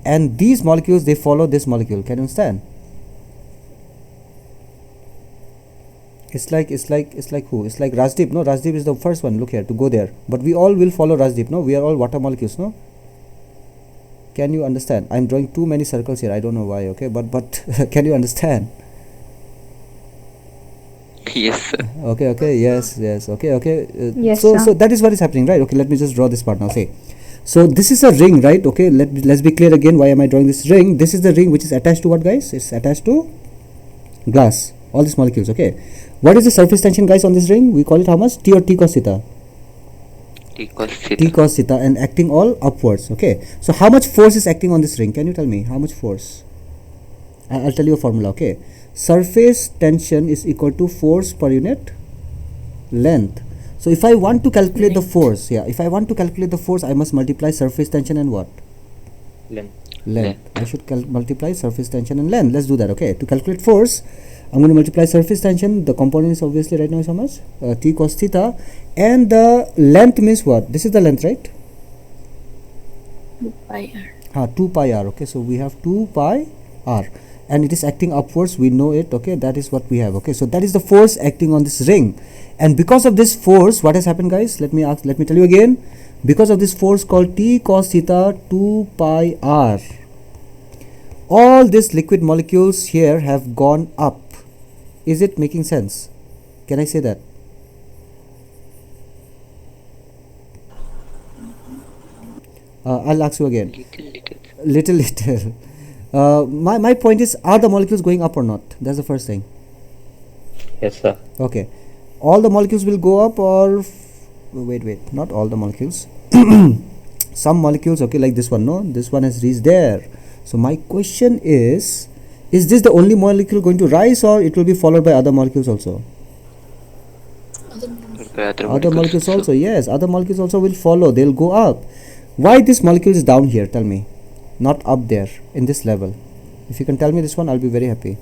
and these molecules, they follow this molecule. Can you understand? It's like who? It's like Rajdeep. No, Rajdeep is the first one. Look here to go there. But we all will follow Rajdeep. No, we are all water molecules. No. Can you understand? I'm drawing too many circles here. I don't know why. Okay, but can you understand? Yes, sir. Okay. Yes. Okay. Yes, so sir. that is what is happening, right? Okay, let me just draw this part now. Say. So this is a ring, right? Okay, let's be clear again. Why am I drawing this ring? This is the ring which is attached to what, guys? It's attached to glass. All these molecules. Okay. What is the surface tension, guys, on this ring? We call it how much? T or T cos theta? T cos theta. T cos theta, and acting all upwards. Okay. So how much force is acting on this ring? Can you tell me how much force? I'll tell you a formula. Okay. Surface tension is equal to force per unit length. So if I want to calculate the force, if I want to calculate the force, I must multiply surface tension and what? Length. I should multiply surface tension and length. Let's do that. Okay. To calculate force, I'm going to multiply surface tension. The component is obviously right now is how much? T cos theta, and the length means what? This is the length, right? 2 pi r. 2 pi r. Okay. So we have 2 pi r. And it is acting upwards, we know it, okay, that is what we have. Okay, so that is the force acting on this ring, and because of this force, what has happened, guys? Let me tell you again. Because of this force called T cos theta 2 pi r, all these liquid molecules here have gone up. Is it making sense? Can I say that? I'll ask you again. Little. My point is, are the molecules going up or not? That's the first thing. Yes, sir. Okay. All the molecules will go up, or wait, not all the molecules. Some molecules, okay, like this one, no? This one has reached there. So my question is this the only molecule going to rise, or it will be followed by other molecules also? Other molecules also, yes. Other molecules also will follow. They'll go up. Why this molecule is down here? Tell me. Not up there in this level. If you can tell me this one, I'll be very happy.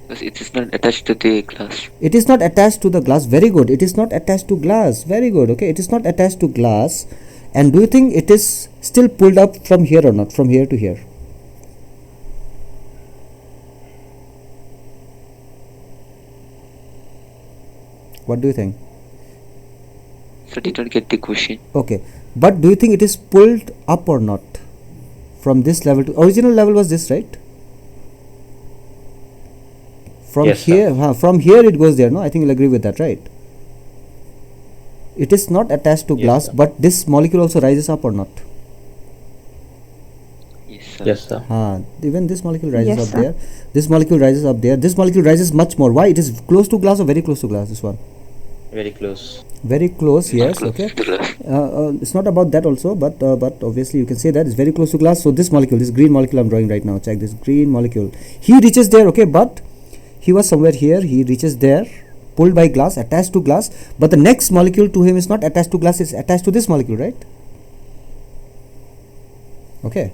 Because it is not attached to the glass. It is not attached to the glass. Very good. It is not attached to glass. Very good. Okay, it is not attached to glass. And do you think it is still pulled up from here or not? From here to here? What do you think? So did not get the question. Okay, but do you think it is pulled up or not? From this level to original level was this, right? From Yes, here, from here it goes there. No, I think you'll agree with that, right? It is not attached to Yes, glass, sir. but this molecule also rises up or not? Yes, sir. Yes, sir. Even this molecule rises Yes, up sir. there. This molecule rises up there. This molecule rises much more. Why? It is close to glass or very close to glass? This one. Very close. Very close. Yes. Close Okay. to the glass. It's not about that also, but obviously you can say that it's very close to glass. So this molecule, this green molecule I'm drawing right now, check this green molecule. He reaches there, okay, but he was somewhere here, he reaches there, pulled by glass, attached to glass, but the next molecule to him is not attached to glass, it's attached to this molecule, right? Okay,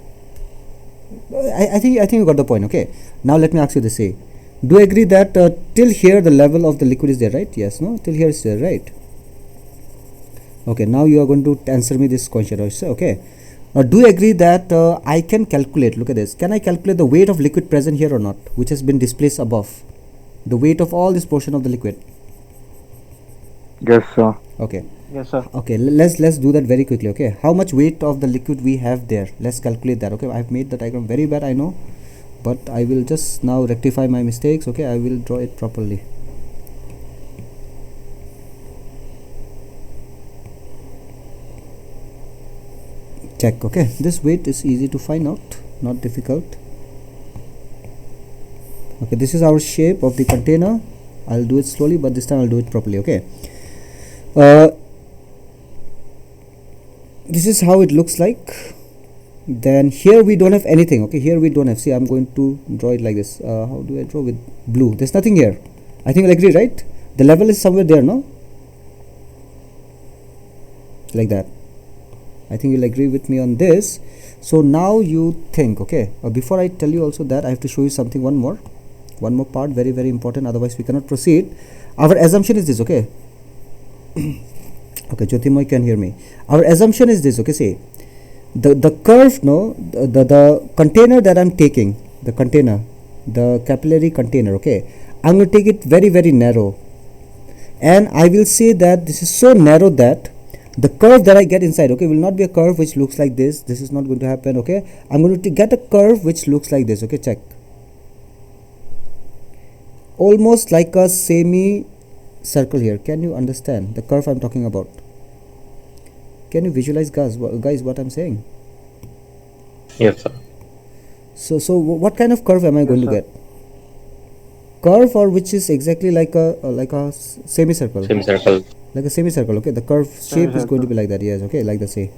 I think you got the point. Okay, now let me ask you this, say, do you agree that till here the level of the liquid is there, right? Yes, no, till here is there, right? Okay, now you are going to answer me this question also. Okay, do you agree that I can calculate, look at this, can I calculate the weight of liquid present here or not, which has been displaced above, the weight of all this portion of the liquid? Yes, sir. Okay, Yes, sir. okay, let's do that very quickly. Okay, how much weight of the liquid we have there, let's calculate that. Okay, I've made the diagram very bad, I know, but I will just now rectify my mistakes. Okay, I will draw it properly. Check. Okay, this weight is easy to find out, not difficult. Okay, this is our shape of the container. I'll do it slowly, but this time I'll do it properly. Okay, this is how it looks like. Then here we don't have anything. Okay, here we don't have, see, I'm going to draw it like this. How do I draw with blue? There's nothing here. I think you'll agree, right? The level is somewhere there, no? Like that. I think you'll agree with me on this. So now you think, okay, before I tell you also that, I have to show you something, one more part, very important, otherwise we cannot proceed. Our assumption is this. Okay. Okay, Jyotirmoy can hear me. Our assumption is this. Okay, see, the curve, no, the container that I'm taking, the capillary container, okay, I'm going to take it very narrow, and I will say that this is so narrow that the curve that I get inside, okay, will not be a curve which looks like this. This is not going to happen. Okay, I'm going to get a curve which looks like this. Okay, check, almost like a semi circle here. Can you understand the curve I'm talking about? Can you visualize, guys, what I'm saying? Yes, sir. So what kind of curve am I going to get? Curve, or which is exactly like a semicircle? Semicircle. Like a semicircle. Okay, the curve shape is going to be like that. Yes. Okay, like the say.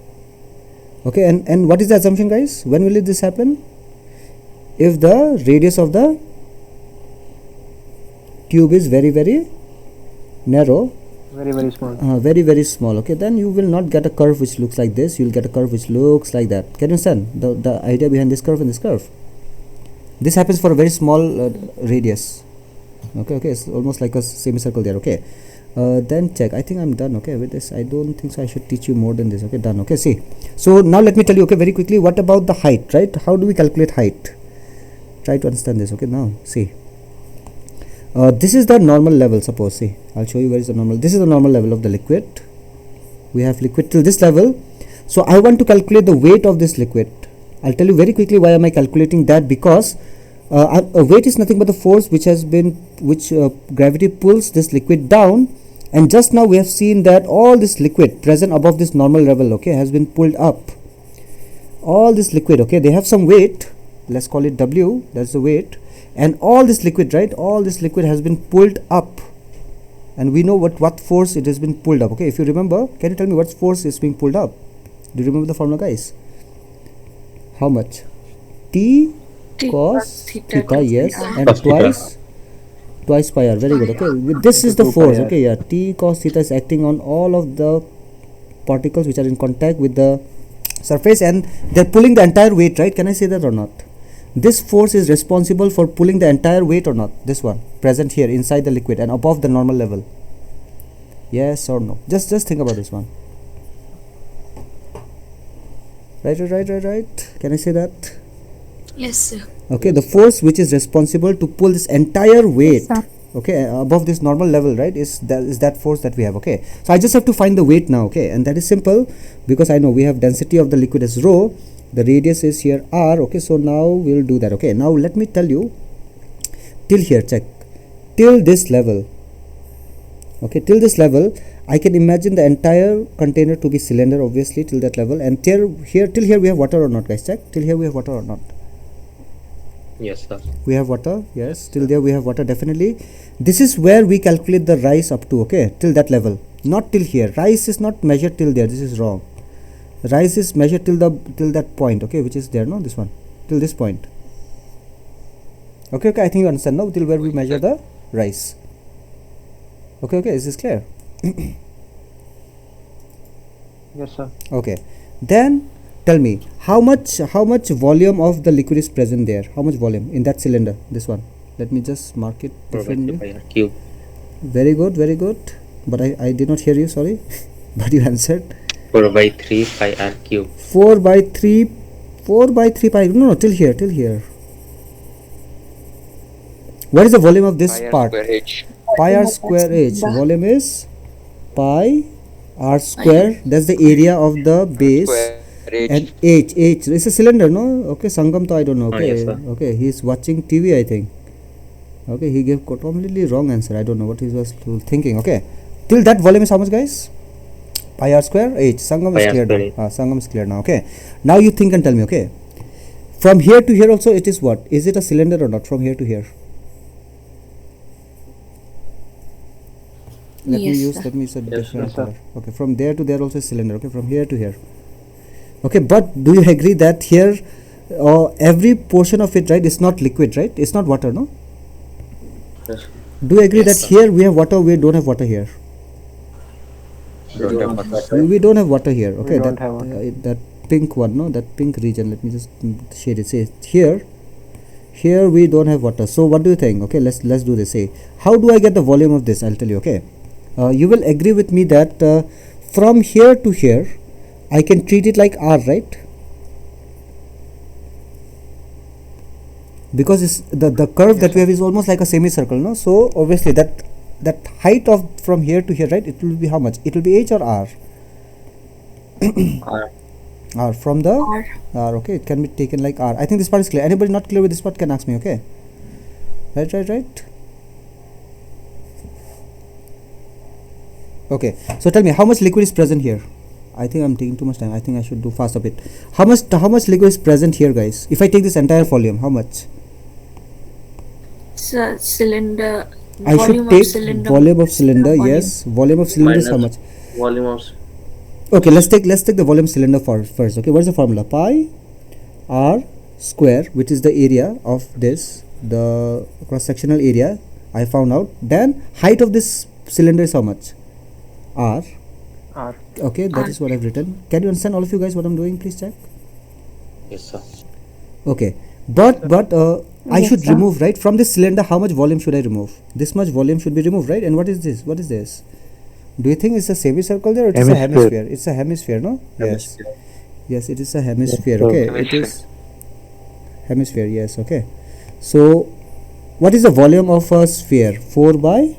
Okay, and what is the assumption, guys? When will this happen? If the radius of the tube is very narrow, Very small. very small, okay, then you will not get a curve which looks like this. You will get a curve which looks like that. Can you understand the idea behind this curve and this curve? This happens for a very small radius. Okay, it's almost like a semicircle there. Okay, then check. I think I'm done. Okay, with this, I don't think so I should teach you more than this. Okay, done. Okay, see, so now let me tell you, okay, very quickly, what about the height, right? How do we calculate height? Try to understand this. Okay, now see, this is the normal level. Suppose, see, I'll show you where is the normal. This is the normal level of the liquid. We have liquid till this level. So I want to calculate the weight of this liquid. I'll tell you very quickly why am I calculating that, because weight is nothing but the force which gravity pulls this liquid down, and just now we have seen that all this liquid present above this normal level, okay, has been pulled up. All this liquid, okay, they have some weight, let's call it W, that's the weight, and all this liquid, right, all this liquid has been pulled up, and we know what force it has been pulled up. Okay, if you remember, can you tell me what force is being pulled up? Do you remember the formula, guys? How much? T cos theta, yes, and Cos theta. twice pi r. Very good. Okay, this is the force. Okay, yeah, T cos theta is acting on all of the particles which are in contact with the surface, and they're pulling the entire weight, right? Can I say that or not? This force is responsible for pulling the entire weight or not? This one present here inside the liquid and above the normal level. Yes or no? Just think about this one. Right. Can I say that? Yes, sir. Okay, the force which is responsible to pull this entire weight, okay, above this normal level, right, is that force that we have. Okay, so I just have to find the weight now. Okay, and that is simple, because I know we have density of the liquid as rho, the radius is here r. Okay, so now we'll do that. Okay, now let me tell you, till here, check, till this level. Okay, till this level I can imagine the entire container to be cylinder, obviously, till that level, and till here we have water or not, guys? Check, till here we have water or not? Yes, sir. We have water. Yes, till there we have water, definitely. This is where we calculate the rise up to. Okay, till that level, not till here. Rise is not measured till there. This is wrong. Rise is measured till that point. Okay, which is there, no, this one, till this point. Okay, I think you understand now till where we measure the rise. Okay, is this clear? Yes, sir. Okay, then tell me how much volume of the liquid is present there. How much volume in that cylinder? This one. Let me just mark it 4 by 3 differently. pi r cube. Very good. But I did not hear you. Sorry, but you answered. 4 by 3 pi r cube. 4 by 3 pi. No, till here. What is the volume of this part? Pi r square h. Volume is pi r square. That's the area of the base. And h it's a cylinder, no? Okay, Sangam to I don't know. Okay, yes, sir. Okay, he's watching TV, I think. Okay, he gave completely wrong answer. I don't know what he was thinking. Okay, till that volume is how much, guys? Pi r square h. Sangam is clear now. Sangam is clear now. Okay, now you think and tell me. Okay, from here to here also it is what? Is it a cylinder or not? From here to here. Let me use a different color. Okay, from there to there also is cylinder. Okay, from here to here. Okay, but do you agree that here every portion of it, right, is not liquid, right? It's not water, no? Yes. Do you agree Yes, that sir. here we have water, we don't have water here? Don't have water. We don't have water here. Okay, don't that have water. that pink one, no, that pink region. Let me just shade it. Say here we don't have water. So what do you think? Okay, let's do this. Say, how do I get the volume of this? I'll tell you. Okay, you will agree with me that from here to here, I can treat it like R, right? Because it's the curve that we have is almost like a semicircle, no? So obviously that height of from here to here, right? It will be how much? It will be H or R? R. R from the R. R. Okay, it can be taken like R. I think this part is clear. Anybody not clear with this part can ask me. Okay. Right. Okay. So tell me, how much liquid is present here? I think I'm taking too much time. I think I should do fast a bit. How much liquid is present here, guys? If I take this entire volume, how much? Cylinder. I should volume take of cylinder. volume of cylinder. Volume. Yes, volume of cylinder is how much? Volume of Okay, let's take the volume cylinder first. Okay, what is the formula? Pi r square, which is the area of this, the cross-sectional area I found out. Then height of this cylinder is how much? R. Okay, that is what I've written. Can you understand, all of you guys, what I'm doing? Please check. Yes, sir. Okay, but I should remove, right, from this cylinder. How much volume should I remove? This much volume should be removed, right? And what is this? Do you think it's a semicircle there, or it's a hemisphere? It's a hemisphere, no? Yes, it is a hemisphere. Okay, it is hemisphere. Yes. Okay, so what is the volume of a sphere? 4 by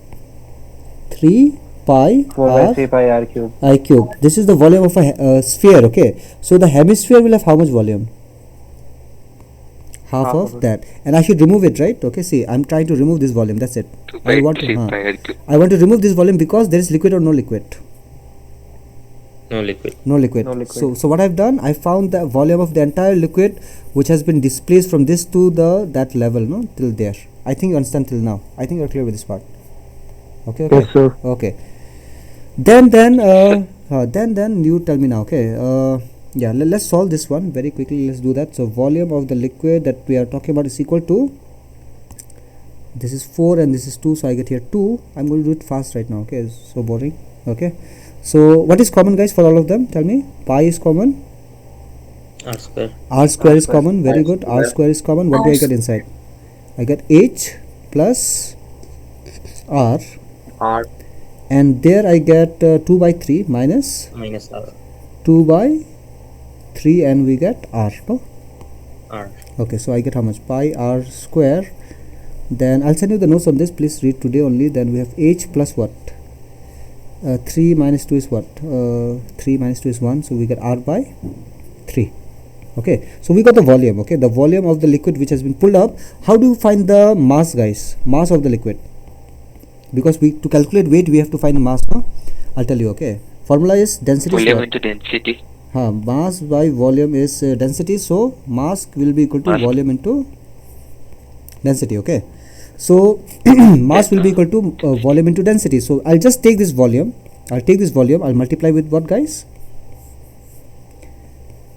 3 pi 4 by 3 pi r cube. I cube. This is the volume of a sphere. Okay, so the hemisphere will have how much volume? Half of that, and I should remove it, right? Okay, see, I'm trying to remove this volume. That's it. I want to remove this volume because there is liquid or no liquid. No liquid. No liquid. So what I've done, I found the volume of the entire liquid which has been displaced from this to that level, no, till there. I think you understand till now. I think you're clear with this part. Okay. Yes, sir. Okay. Then you tell me now. Okay. Yeah, let's solve this one very quickly. Let's do that. So volume of the liquid that we are talking about is equal to, this is 4 and this is 2, so I get here 2. I'm going to do it fast right now. Okay, it's so boring. Okay, so what is common, guys, for all of them? Tell me. Pi is common. R square. R square is common. Very good. R square is common. What do I get inside? I get H plus R, and there I get 2 by 3 minus R. 2 by 3, and we get R, no? R. Okay, so I get how much? Pi r square. Then I'll send you the notes on this. Please read today only. Then we have H plus what? 3 minus 2 is what? 3 minus 2 is 1. So we get R by 3. Okay, so we got the volume. Okay, the volume of the liquid which has been pulled up. How do you find the mass, guys? Mass of the liquid. Because to calculate weight, we have to find the mass, no? I'll tell you. Okay, formula is density. Volume into density. Mass by volume is density, so mass will be equal to volume into density. Okay, so mass will be equal to volume into density. So I'll just take this volume. I'll multiply with what, guys?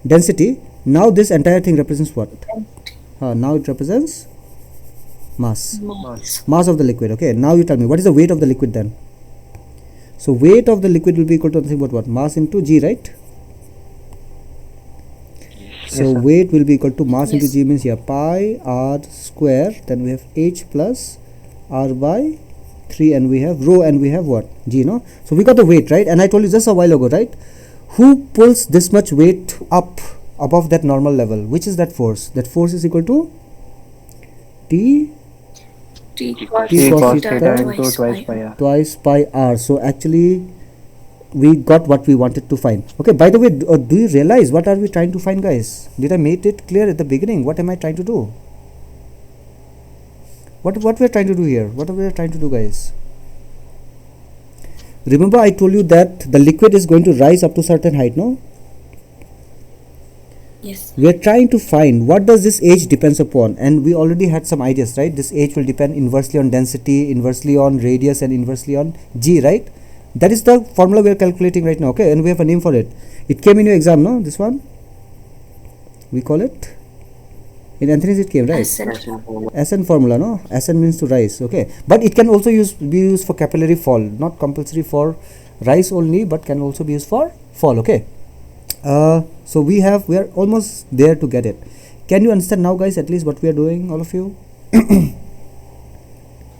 Density. Now this entire thing represents what? Now it represents Mass. Mass. Mass of the liquid. Okay, now you tell me, what is the weight of the liquid then? So weight of the liquid will be equal to nothing but what? Mass into G, right? So Yes, sir. weight will be equal to mass into Yes. G, means here pi r square, then we have H plus r by 3, and we have rho, and we have what? G, no? So we got the weight, right? And I told you just a while ago, right? Who pulls this much weight up above that normal level? Which is that force? That force is equal to T T T cos cos theta theta into twice pi r. twice pi r. So actually we got what we wanted to find. Okay, by the way, do you realize what are we trying to find, guys? Did I make it clear at the beginning? What am I trying to do? What we are trying to do here? What are we trying to do, guys? Remember I told you that the liquid is going to rise up to certain height, no? Yes. We are trying to find what does this H depends upon, and we already had some ideas, right? This H will depend inversely on density, inversely on radius, and inversely on G, right? That is the formula we are calculating right now, okay? And we have a name for it. It came in your exam, no? This one? We call it? In Anthony's it came, right? SN. SN formula, no? SN means to rise, okay? But it can also be used for capillary fall, not compulsory for rise only, but can also be used for fall, okay? So we are almost there to get it. Can you understand now, guys, at least what we are doing, all of you?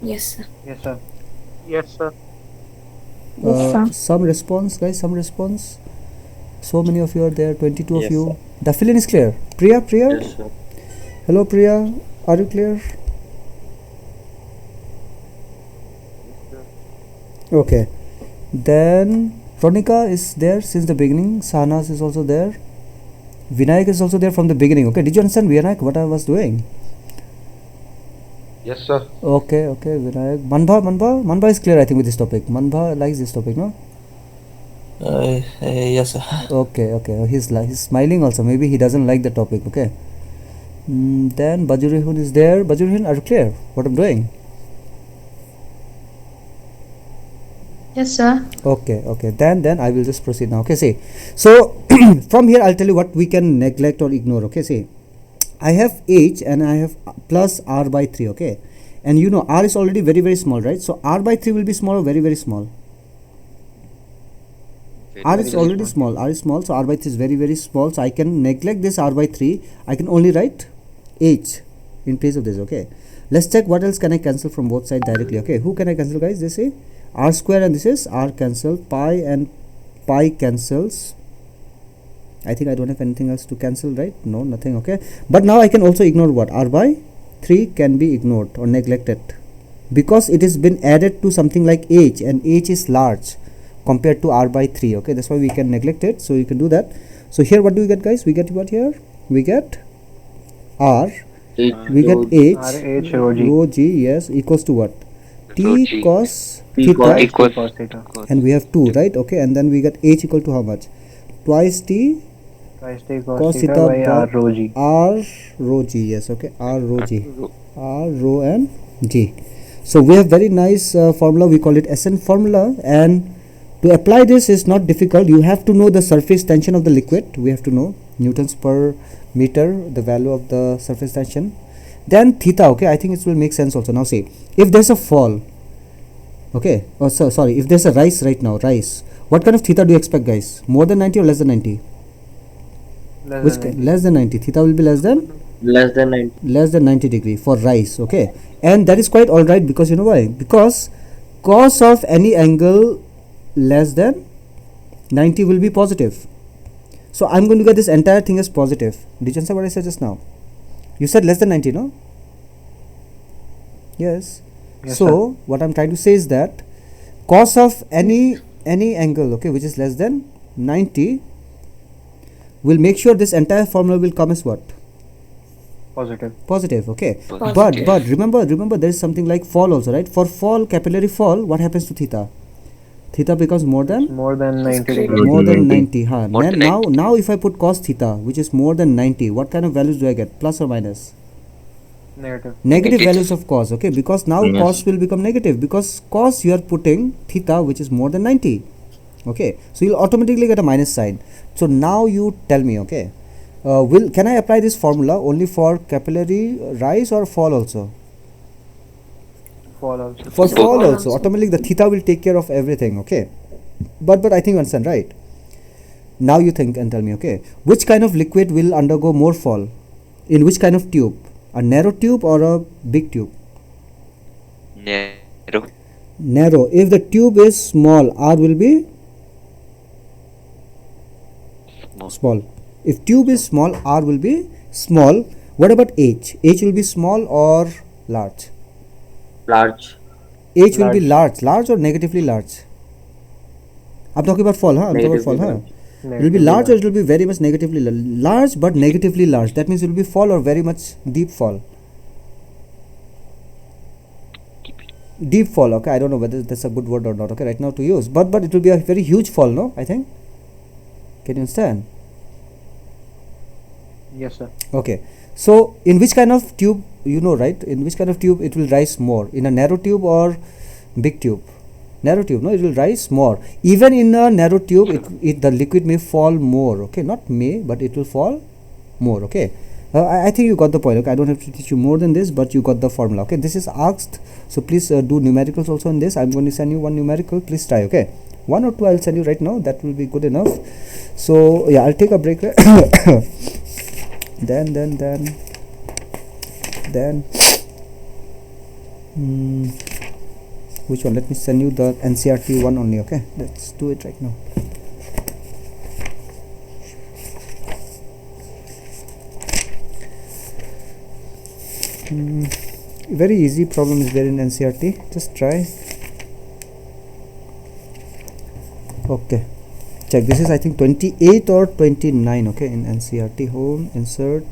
Yes, sir. Yes, sir. Yes, sir. Some response, guys, some response. So many of you are there, 22 of Yes, you. The fill-in is clear. Priya? Yes, sir. Hello, Priya. Are you clear? Okay. Then Ronika is there since the beginning. Sanas is also there. Vinayak is also there from the beginning. Okay. Did you understand, Vinayak, what I was doing? Yes, sir. Okay, Vinayak. Manbha is clear, I think, with this topic. Manbha likes this topic, no? Yes, sir. Okay. He's smiling also. Maybe he doesn't like the topic. Okay. Then Bajurihun is there. Bajurihun, are you clear what I'm doing? Yes, sir. Okay. Then I will just proceed now. Okay, see. So from here I'll tell you what we can neglect or ignore. Okay, see. I have H and I have plus R by 3. Okay, and you know R is already very, very small, right? So R by 3 will be small or very, very small? R is already small. R is small, so R by 3 is very, very small. So I can neglect this R by 3. I can only write H in place of this. Okay, let's check what else can I cancel from both sides directly. Okay, who can I cancel, guys? This is R square and this is R cancel. Pi and pi cancels. I think I don't have anything else to cancel, right? No, nothing. Okay, but now I can also ignore what? R by 3 can be ignored or neglected because it has been added to something like H, and H is large compared to R by 3. Okay, that's why we can neglect it. So you can do that. So here what do we get, guys? We get what here? We get R, we get H, RH rho G. rho G, yes, equals to what? Rho T G. cos T theta, equals Cos theta. and we have 2, right? Okay, and then we get H equal to how much? Twice T Twice T cos cos theta theta by by R rho G. R rho G, yes, okay, R rho G, R rho and G. So we have very nice formula. We call it SN formula, and to apply this is not difficult. You have to know the surface tension of the liquid. We have to know newtons per meter, the value of the surface tension. Then theta. Okay, I think it will make sense also. Now see, if there's a fall, okay, sorry, if there's a rise right now, what kind of theta do you expect, guys? More than 90 or less than 90? Less than 90. Theta will be less than 90 degree for rise. Okay, and that is quite all right, because you know why? Because cos of any angle less than 90 will be positive. So I'm going to get this entire thing as positive. Did you understand what I said just now? You said less than 90, no? Yes. Yes, So sir. what I'm trying to say is that cos of any angle, okay, which is less than 90, will make sure this entire formula will come as what? Positive. Okay. Positive. But remember there is something like fall also, right? For fall, capillary fall, what happens to theta? Theta becomes more than More than 90 great. degrees. more than 90. More than Now if I put cos theta, which is more than 90, what kind of values do I get? Plus or minus? Negative. Negative Negative. values of cos. Okay, because now Yes. cos will become negative, because cos you are putting theta, which is more than 90. Okay, so you'll automatically get a minus sign. So now you tell me, okay, can I apply this formula only for capillary rise or fall also? fall also. For For fall fall also, also. automatically the theta will take care of everything, okay? But I think you understand, right? Now you think and tell me, okay, which kind of liquid will undergo more fall? In which kind of tube? A narrow tube or a big tube? Narrow. Narrow. If the tube is small, R will be small. If tube is small, R will be small. What about H? H will be small or large? Large. H will be large. Large or negatively large? I'm talking about fall, huh? I'm talking about fall, Negatively huh? large. It will be large or it will be very much negatively large, but negatively large. That means it will be fall or very much deep fall. Deep fall, okay. I don't know whether that's a good word or not, okay, right now to use. But it will be a very huge fall, no? I think. Can you understand? Yes, sir. Okay. So in which kind of tube, you know, right? In which kind of tube it will rise more? In a narrow tube or big tube? Narrow tube, no, it will rise more. Even in a narrow tube, the liquid may fall more, okay, not may, but it will fall more, okay. I think you got the point, okay. I don't have to teach you more than this, but you got the formula, okay. This is asked, so please do numericals also in this. I'm going to send you one numerical, please try, okay. One or two I'll send you right now, that will be good enough. So yeah, I'll take a break. then which one? Let me send you the NCRT one only, okay. Let's do it right now. Very easy problem is there in NCRT, just try. Okay, check. This is I think 28 or 29, okay, in NCRT. Home, insert,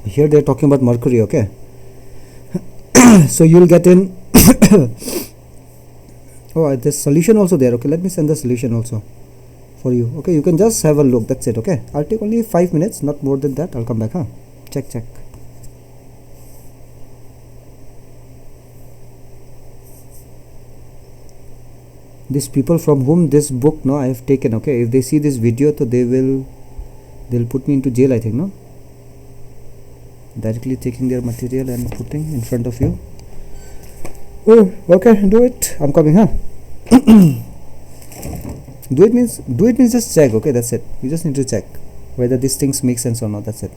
here they're talking about mercury, okay. So you'll get in oh, there's solution also there, okay. Let me send the solution also for you, okay. You can just have a look, that's it, okay. I'll take only 5 minutes, not more than that. I'll come back, huh. Check. These people from whom this book, no, I have taken, okay, if they see this video, so they'll put me into jail, I think, no. Directly taking their material and putting in front of you. Oh, okay, do it. I'm coming, huh. do it means just check, okay. That's it. You just need to check whether these things make sense or not. That's it.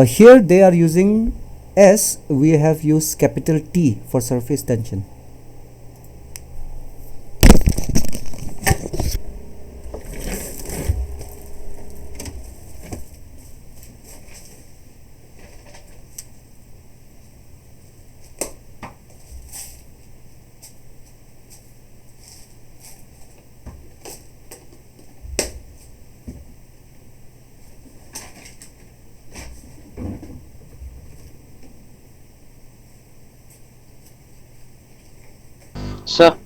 Here they are using S. We have used capital T for surface tension. Sir,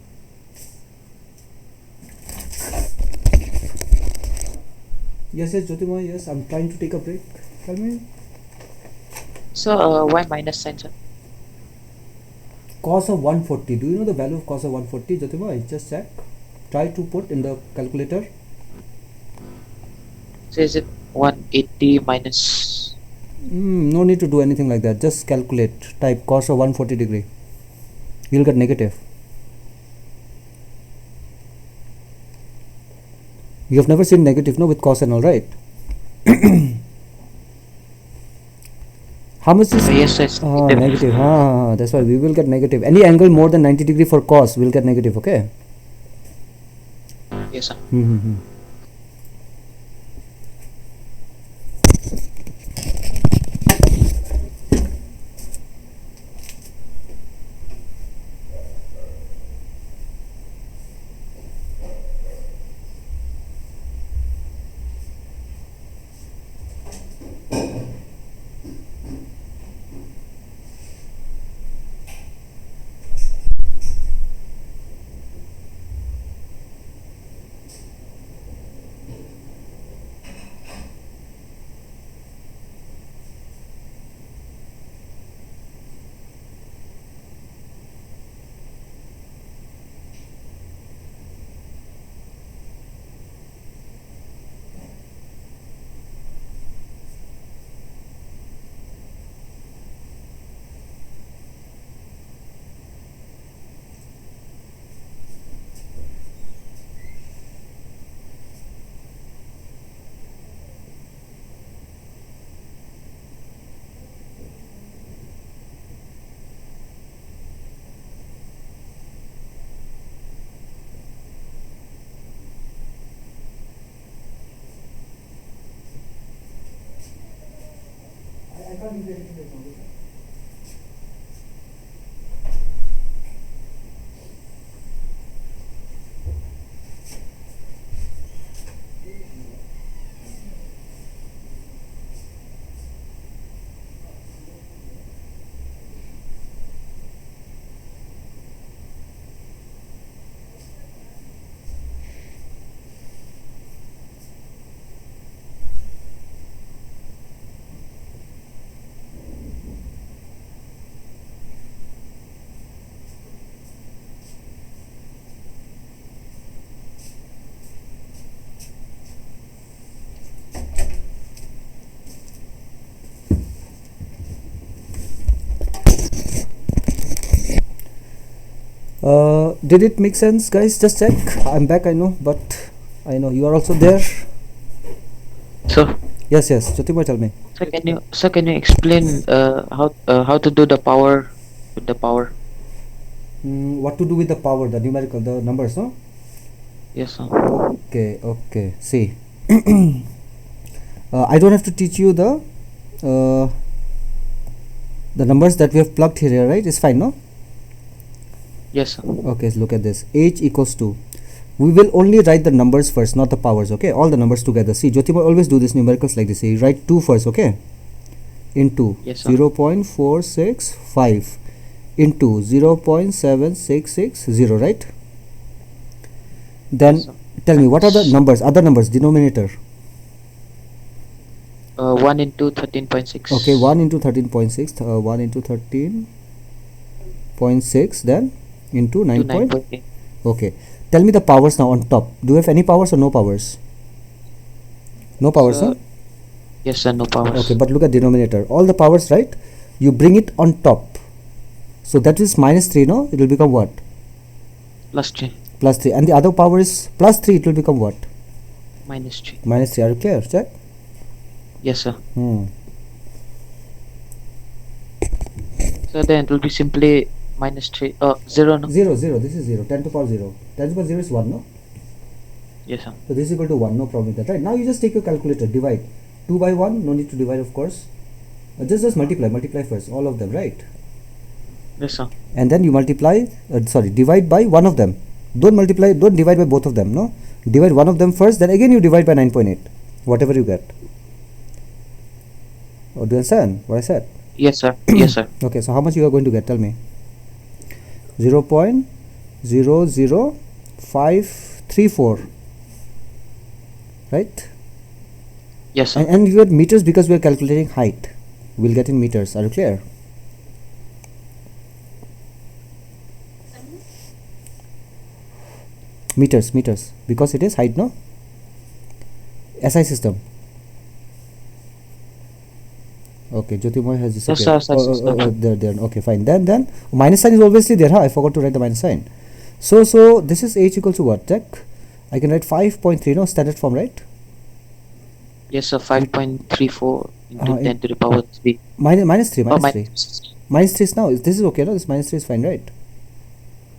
Yes, Jyotirmoy, yes. I'm trying to take a break. Tell me. sir, why minus sign, sir? Cos of 140. Do you know the value of cos of 140, Jyotirmoy? Just check. Try to put in the calculator. So is it 180 minus? No need to do anything like that. Just calculate. Type cos of 140 degree. You'll get negative. You have never seen negative, no, with cos and all, right? How much is Yes, sir. It's negative? That's why we will get negative. Any angle more than 90 degree for cos will get negative, okay? Yes, sir. Did it make sense, guys? Just check. I'm back, I know, but I know you are also there. So, Yes, Jyotirmoy, tell me. can you explain how to do the power with the power? What to do with the power, the numerical, the numbers, no? Yes, sir. Okay. See, I don't have to teach you the numbers that we have plugged here, right? It's fine, no? Yes, sir. Okay, so look at this. H equals to, we will only write the numbers first, not the powers. Okay, all the numbers together. See, Jyotirmoy always do this numericals like this. He write 2 first, okay? Into Yes, sir. 0.465 into 0.7660, right? Then Yes, sir. tell me, what are the numbers, other numbers, denominator? 1 into 13.6. Okay, 1 into 13.6, 1 into 13.6, then into 9. 9.8. Okay, tell me the powers now on top. Do you have any powers or no powers? No powers, Sir, huh? Yes, sir. No powers. Okay, but look at denominator. All the powers, right? You bring it on top. So that is minus 3, no? It will become what? Plus 3. Plus 3. And the other power is plus 3. It will become what? Minus 3. Minus 3. Are you clear? Check. Yes, sir. Hmm. So then it will be simply minus 3. 0, no? 0. This is 0. 10 to power 0. 10 to power 0 is 1, no? Yes, sir. So this is equal to 1. No problem with that, right? Now you just take your calculator. Divide. 2 by 1. No need to divide, of course. Just multiply. Multiply first. All of them, right? Yes, sir. And then you multiply. Divide by one of them. Don't divide by both of them, no? Divide one of them first. Then again you divide by 9.8. Whatever you get. Oh, do you understand what I said? Yes, sir. Yes, sir. Okay, so how much you are going to get? Tell me. 0.00534, right? Yes, sir. And you get meters because we are calculating height. We'll get in meters. Are you clear? Meters, because it is height, no? SI system. Okay, Jyotirmoy has disappeared. Yes, sir. There. Okay, fine. Then minus sign is obviously there, huh? I forgot to write the minus sign. So this is H equals to what? Check. I can write 5.3, no? Standard form, right? Yes, sir. 5.34 into 10 to the power 3. Minus 3. Oh, Minus 3 is now. This is okay, no? This minus 3 is fine, right?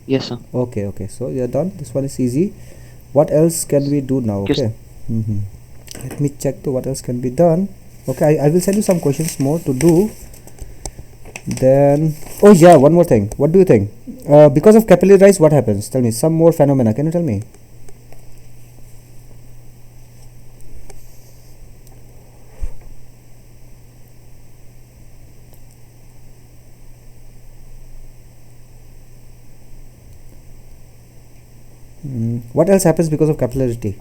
Yes, sir. Okay. So you are done. This one is easy. What else can we do now? Yes. Okay. Let me check what else can be done. Okay, I will send you some questions more to do. Then, oh yeah, one more thing. What do you think? Because of capillary rise, what happens? Tell me some more phenomena. Can you tell me? What else happens because of capillarity?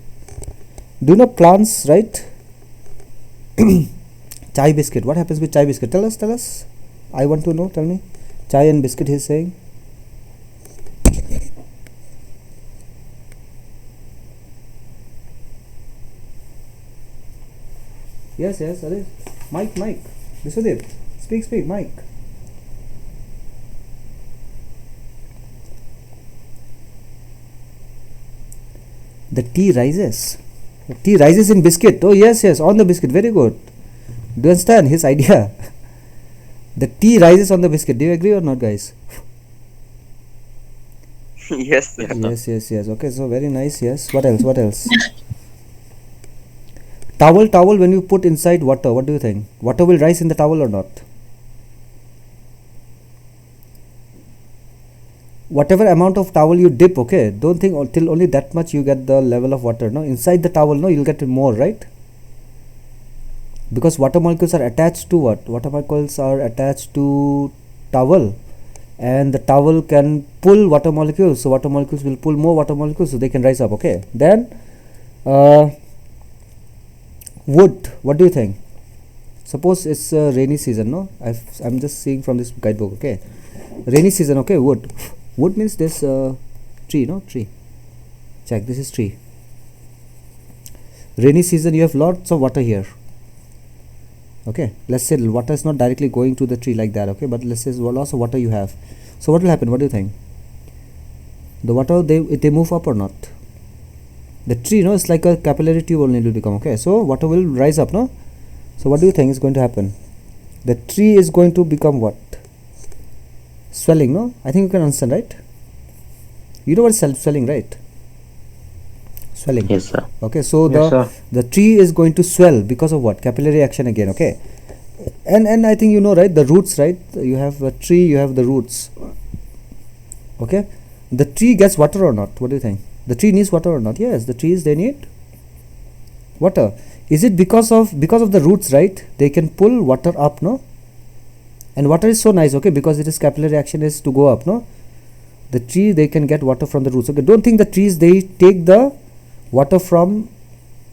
Do you know plants, right? Chai biscuit. What happens with chai biscuit? Tell us. I want to know. Tell me. Chai and biscuit, he's saying. Yes. Are Mike. Visudev. Speak, Mike. The tea rises. Tea rises in biscuit. Oh yes, on the biscuit. Very good. Do you understand his idea? The tea rises on the biscuit. Do you agree or not, guys? Yes, sir. Yes. Okay, so very nice. Yes. What else? Towel, when you put inside water, what do you think? Water will rise in the towel or not? Whatever amount of towel you dip, okay, don't think till only that much you get the level of water. No, inside the towel, no, you'll get more, right? Because water molecules are attached to what? Water molecules are attached to towel, and the towel can pull water molecules. So water molecules will pull more water molecules, so they can rise up. Okay. Then wood. What do you think? Suppose it's a rainy season. No, I'm just seeing from this guidebook. Okay, rainy season. Okay, wood. Wood means this tree. No, tree. Check. This is tree. Rainy season. You have lots of water here. Okay, let's say water is not directly going to the tree like that. Okay, but let's say lots of water you have. So what will happen? What do you think? The water they move up or not? The tree, no, it's like a capillary tube only will become. Okay, so water will rise up, no? So what do you think is going to happen? The tree is going to become what? Swelling, no? I think you can understand, right? You know what is swelling, right? Swelling. Yes, sir. Okay, so Yes, the tree is going to swell because of what? Capillary action again. Okay, and I think you know, right? The roots, right? You have a tree, you have the roots. Okay, the tree gets water or not? What do you think? The tree needs water or not? Yes, the trees, they need water. Is it because of the roots, right? They can pull water up, no? And water is so nice, okay, because it is capillary action is to go up, no? The tree, they can get water from the roots. Okay, don't think the trees, they take the water from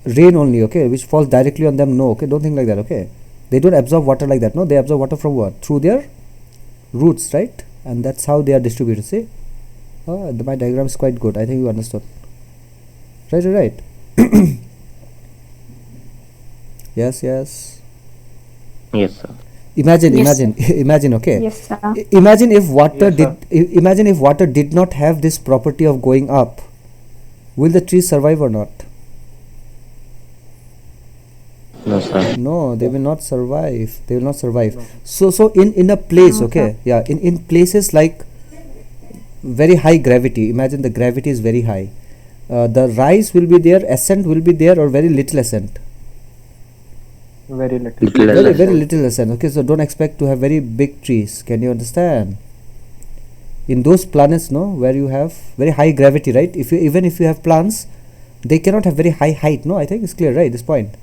rain only, okay, which falls directly on them. No, okay, don't think like that. Okay, they don't absorb water like that. No, they absorb water from what? Through their roots, right? And that's how they are distributed. See, my diagram is quite good. I think you understood. Right. Yes. Yes, sir. Imagine. Okay, Yes, sir. Imagine if water Yes, imagine if water did not have this property of going up. Will the trees survive or not? No, sir. No, they will not survive. They will not survive. So in a place, okay, yeah, in places like very high gravity. Imagine the gravity is very high. The rise will be there, ascent will be there, or very little ascent. very little. Very little ascent. Okay, so don't expect to have very big trees. Can you understand? In those planets, no, where you have very high gravity, right? Even if you have plants, they cannot have very high height. No, I think it's clear, right? This point.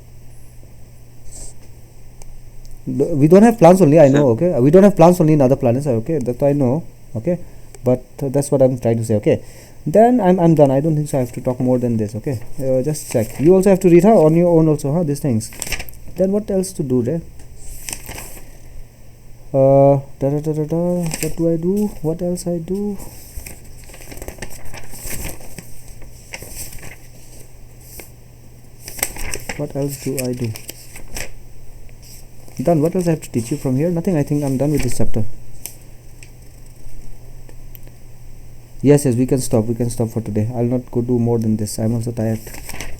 We don't have plants only. I know. Okay, we don't have plants only in other planets. Okay, that I know. Okay, but that's what I'm trying to say. Okay, then I'm done. I don't think so I have to talk more than this. Okay, just check. You also have to read on your own also, these things. Then what else to do there? What do I do? What else I do? What else do I do? Done. What else I have to teach you from here? Nothing. I think I'm done with this chapter. Yes, we can stop for today. I'll not go do more than this. I'm also tired.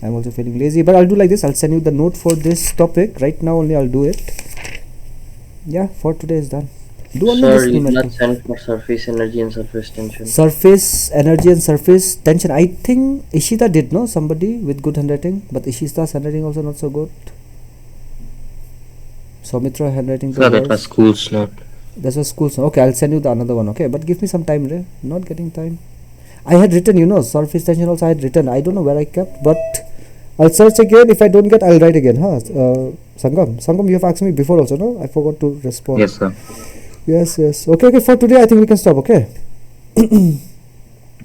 I'm also feeling lazy, but I'll do like this. I'll send you the note for this topic right now only. I'll do it. Yeah, for today is done. Do only Sir, this you numerical. not send for surface energy and surface tension. Surface energy and surface tension. I think Ishita did, no? Somebody with good handwriting, but Ishita's handwriting also not so good. Soumitra handwriting. Sir, that was school's note. That's a school. Okay, I'll send you the another one. Okay, but give me some time, Ray. Not getting time. I had written, surface tension also I had written. I don't know where I kept, but I'll search again. If I don't get, I'll write again. Sangam, you have asked me before also, no? I forgot to respond. Yes, sir. Yes. Okay. For today, I think we can stop. Okay.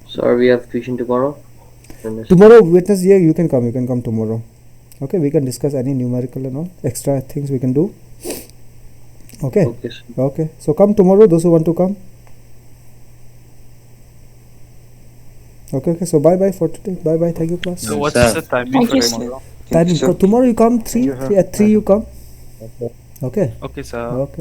Sir, we have tuition tomorrow. Tomorrow, witness, yeah, you can come. You can come tomorrow. Okay, we can discuss any numerical and all extra things we can do. Okay. Okay, sir. Okay. So come tomorrow. Those who want to come. Okay. So bye for today. Bye. Thank you, class. So what's Sir. the timing Thank for you, sir. tomorrow? Timing. So tomorrow you come 3. you, sir. At 3 you come. Okay. Okay, sir. Okay.